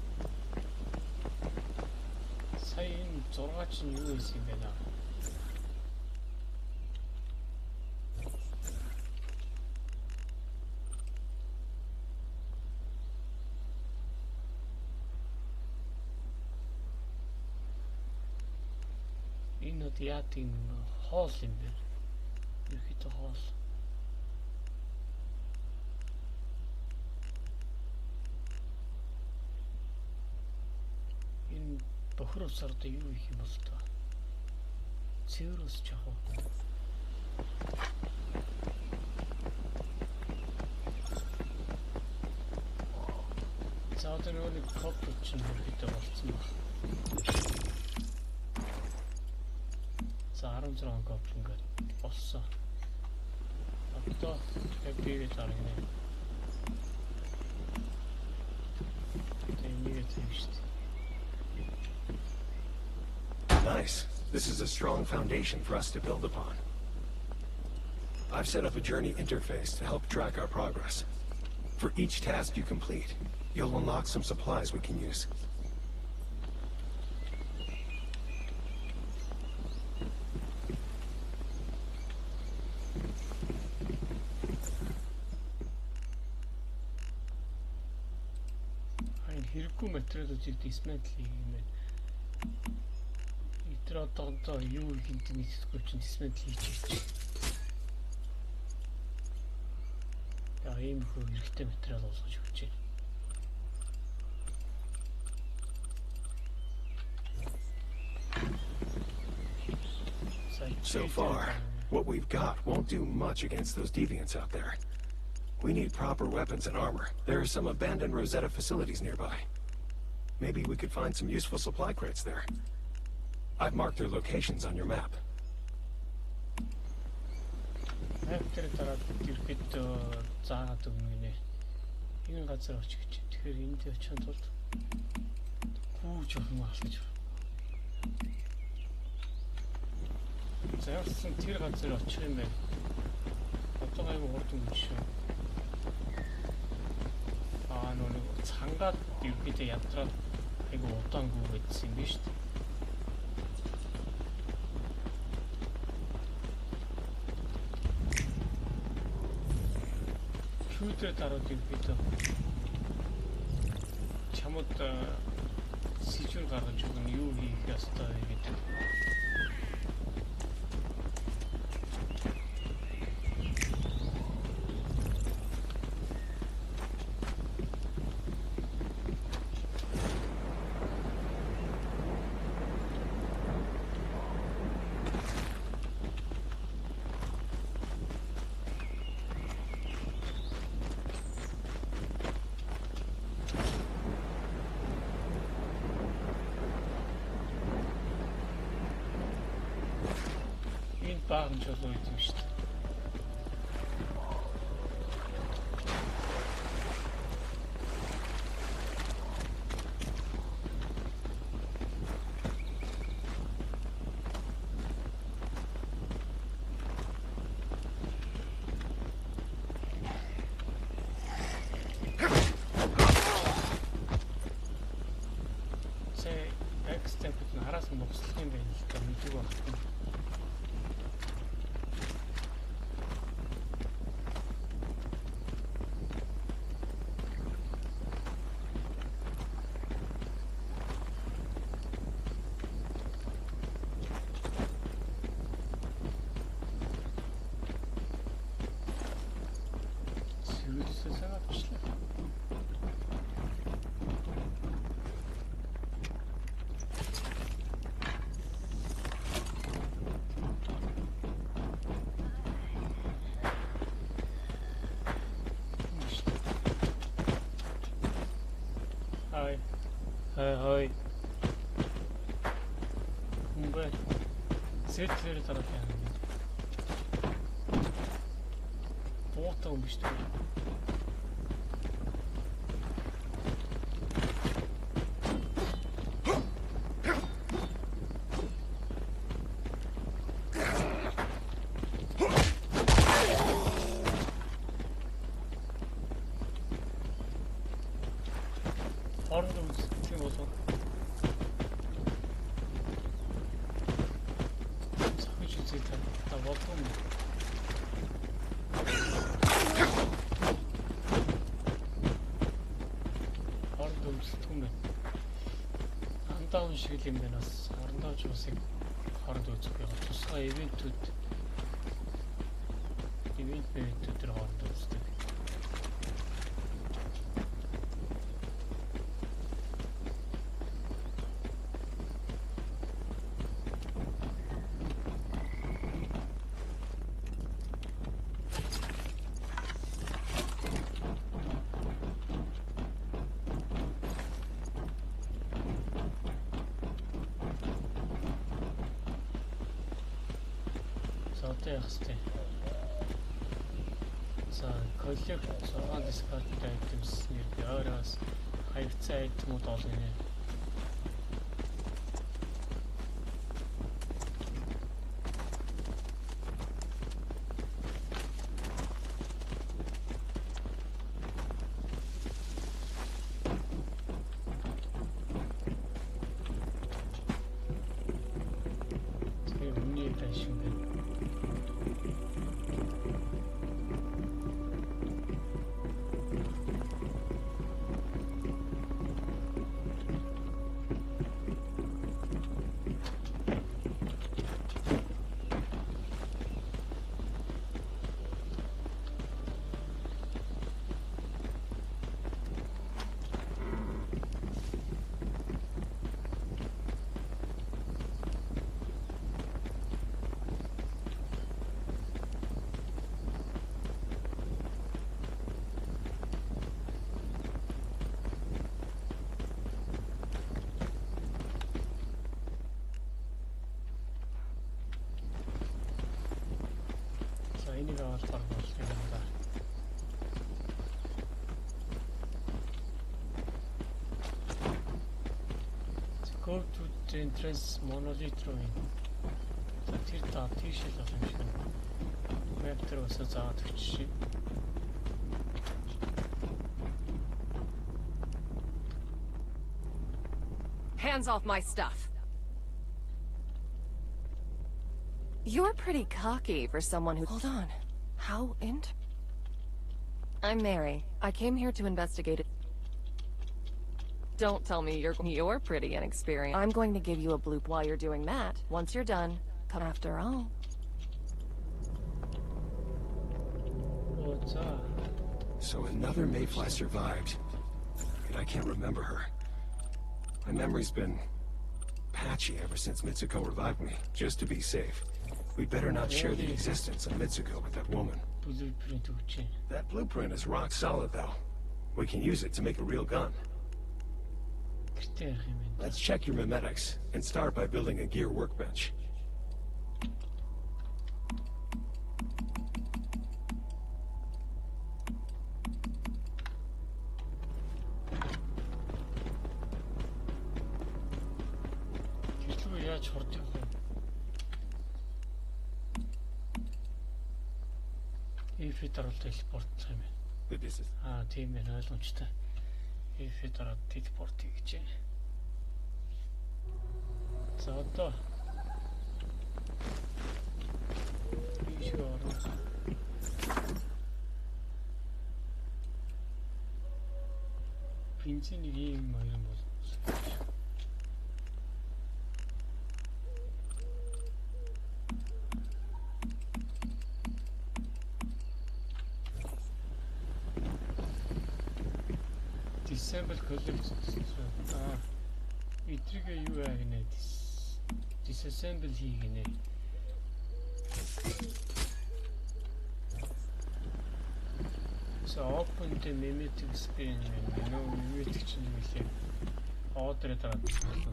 Сая энэ 6 чинь юу хийсэн юм бэ наа? Энэ од яа тийм хоол юм бэ? Ерхийдээ хоол. Энэ бохор усаар одоо юу хийх юм бол та? Цэвэр ус жах уу? За одоо нэг коп чинь ерхийдээ болцсон баг. За 16 коп ингээд болсон. Одоо бигээ заргана. Nice. This is a strong foundation for us to build upon. I've set up a journey interface to help track our progress. For each task you complete, you'll unlock some supplies we can use. Хэрэггүй материалуудыг dismantle хийх юм байна. Тэр одоо юу гинт мэдхгүй чинь dismantle хийж. Яа ийм хөө хэрэгтэй материал болгож өгч байна. So far, what we've got won't do much against those deviants out there. We need proper weapons and armor. There are some abandoned Rosetta facilities nearby. Maybe we could find some useful supply crates there. I've marked their locations on your map. Тэр дараа дэрхэд заагаад өгнө. Энэ газар очих гэж. Тэгэхээр энд очихын тулд гүүж охин алхаж. Заасан тэр газар очих юм байна. Одоо аюу хурдан гэж шүү. Нэг цангаад ерөөдөө ядраад айгу удаан гүгэдсэн юм биш үү? Шүүтэр дараад ерөөдөө чамд Сижүүр гаргаж өгнө юу хийх ёстой гэдэг. Баахан чулуу юм шүү дээ. Сэ экстемпэт нь хараас нь босдох юм байна л да мэддэг байна. Хой. Мбэ. Сэтлэр тарах юм. Боотоо юм биш үү? Антаун шиг юм байна бас. Орондооч усыг хооронд үзэх яг тусгай ивентүүд төр хооронд үздэг. Яах вэ? За, коллект 6 discarded items нэр яараас хайрцаг айтмууд олно. Энийг аваад болох юм да. Go to the entrance monolith руу ин. Тэр та тийш л болох юм шиг байна. Вектор усаа заадаг чи. Hands off my stuff. You're pretty cocky for someone who... Hold on. How I'm Mary. I came here to investigate it. Don't tell me you're pretty inexperienced. I'm going to give you a bloop while you're doing that. Once you're done, come after all. What's up? So another Mayfly survived, and I can't remember her. My memory's been patchy ever since Mitsuko revived me, just to be safe. We better not share the existence of Mitsuko with that woman. Blueprint өгч. That blueprint is rock solid, though. We can use it to make a real gun. Гэртээ ярих юм байна. Let's check your memetics, and start by building a gear workbench. Гэрлгүй яаж хурд явах вэ? If-ийг даруул телепортлох юм байна. This is Тийм байна, ойлгомжтой. If-ийг дараад телепорт хийж. За одоо ийшээ орно. Бензинийг ийм маяг бол. Disassemble collect. Эдрийг юу яа гинэ? Disassemble хийгинэ. So open the mimetic screen. Mimetic чинь юу вэ? Order дараад байна.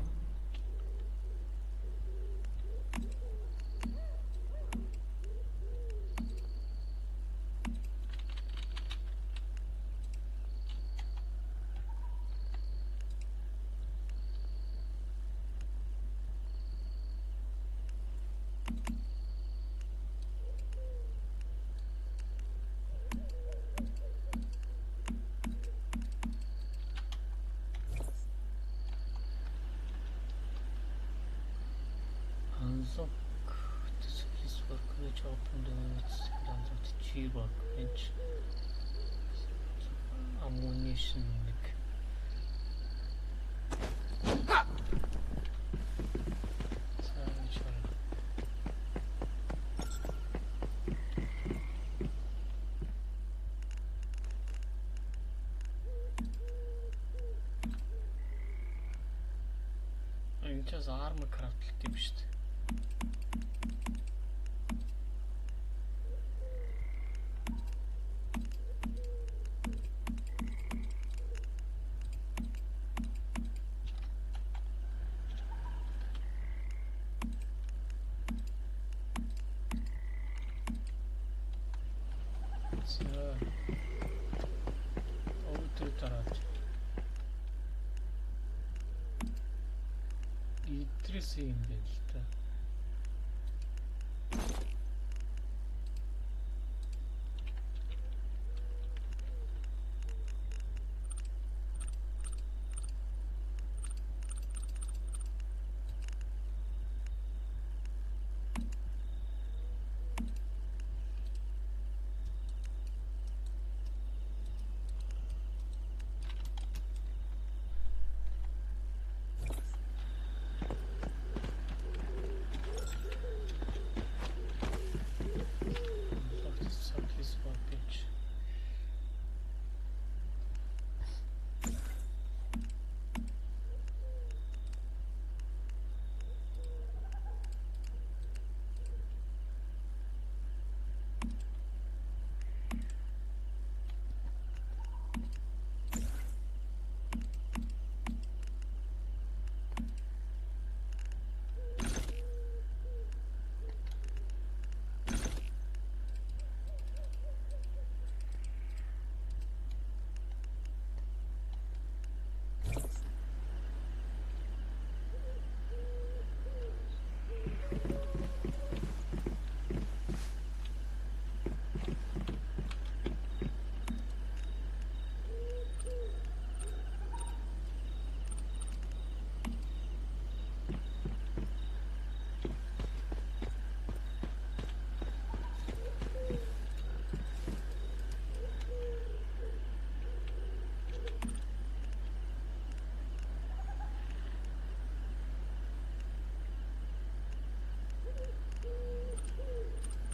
Unlock this workbench, open the download G workbench. Ammunition. Энэ ч армор крафтлт юм шүү дээ. Итрээс юм байна л та.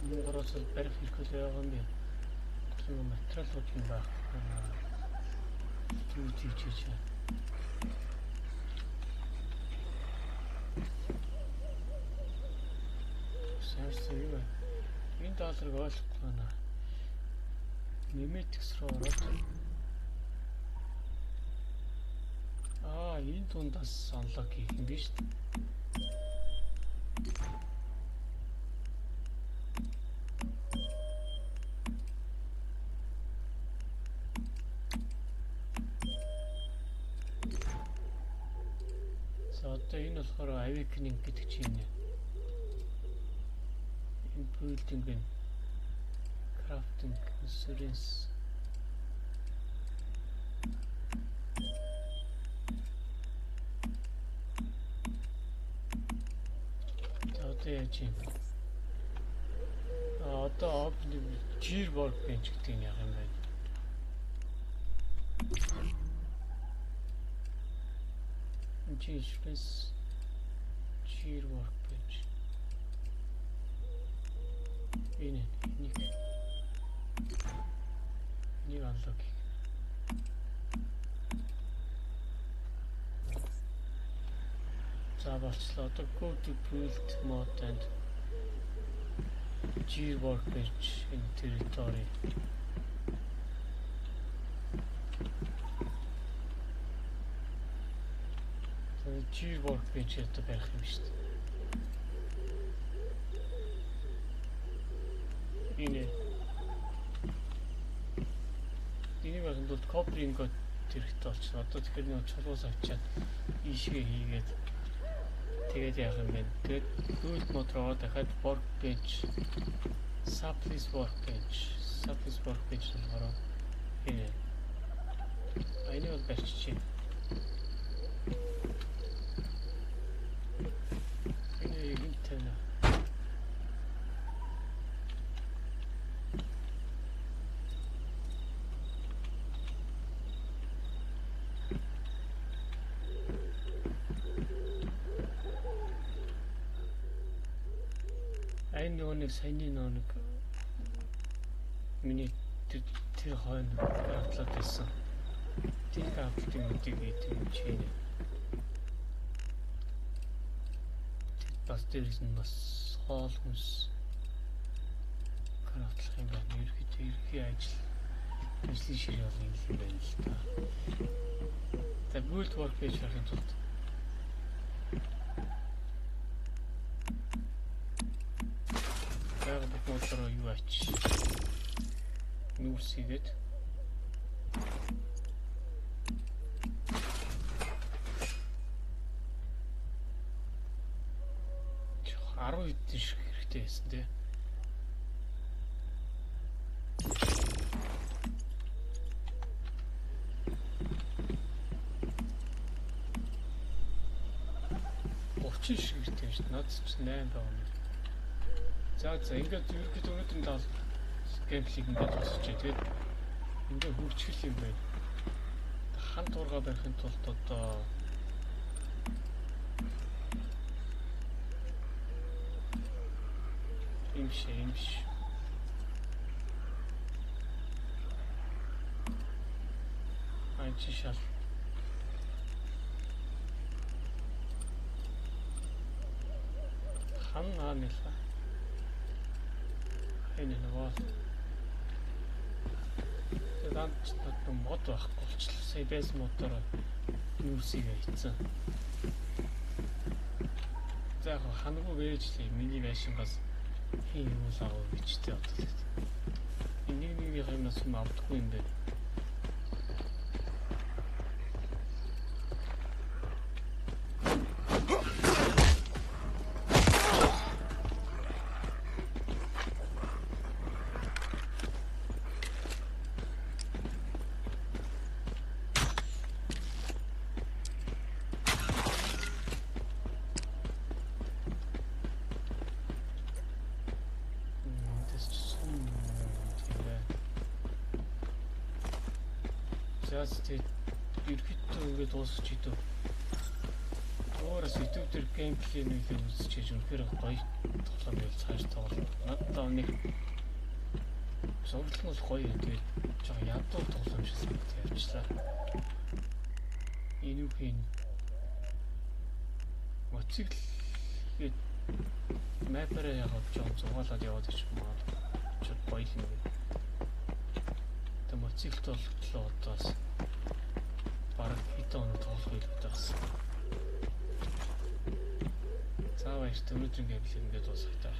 Гороос барих хэрэгтэй байгаа юм байна. Тийм материалууд нь байх. Юу тийч. Сарс юу вэ? Энэ долларыг ойлгохгүй байна. Немэтикс руу ороод. Энэ дундаас онлог хийх юм биш үү? Одоо энэ болохоор awakening гэдэг чинь энэ building and crafting insurance одоо яаж юм одоо gear workbench гэдэг нь яг юм байна. Insurance gear workbench ini unlock за болчлоо одоо go to build mode and gear workbench in territory gear workbench гэдэг байх юм шүү дээ. Энийг бол copying-д хэрэгтэй болчихсон. Одоо тэгэхээр нэг чулуус авчиад ийшгээ хийгээд тэгээд яах юм бэ? Тэгээд build mode руу дахиад workbench supplies workbench болохоор энэ бол барьчих. Нэг саяны нэг миний тэр хойно апплод хийсэн. Тэр апплодын үдийг гэдэг юм чинь. Бас дээрээс нь бас хоол хүнс крафтлах юм байна. Ерхий ажлын ширээ бол юм байна л та. За build workbench харахын тулд мотороо юу ач нүсгээд 10 хэдэн шиг хэрэгтэй байсан тий. Шиг хэрэгтэй шүү дээ. Наад чинь 8 байгаа юм. За ингээд ерөөхдөө өнөөдрийн дал геймплейг ингээд босчихъя. Тэгээд ингээд хурцгэл юм байна. Хант ургаа барихын тулд одоо имш шал нэлээ. Энэ нөгөө тэгээд мод байхгүй болчихлоо. Сая бэс модоор юусыг хийцэн. За яг ханагуу вэжлээ. Миний байшин бас хин юу л авах гэжтэй бодлоо. Энийг юмнаас юм авдаггүй юм байна. Тэгээд ерөөхдөө ингээд дуусч идэв. Өөрөөс YouTube дээр геймплей нөлөө үзчихэж үнэхээр гоё тоглоом байл цааш тоглох. Надад одоо нэг зурглал нь гоё тэгээд жоо ядуу тоглоомж санагдаж явчлаа. Энэ юу хийн мотоцикл гээд мэпэрэ яг жоо зугаалаад яваад ич маа чод бойлно гэдэг. Тэгээд мотоциклд бол одоос бараг хэдэн хоног тоглох байлгүй бас. За баяр өнөөдрийн геймплей ингээд дуусгая та.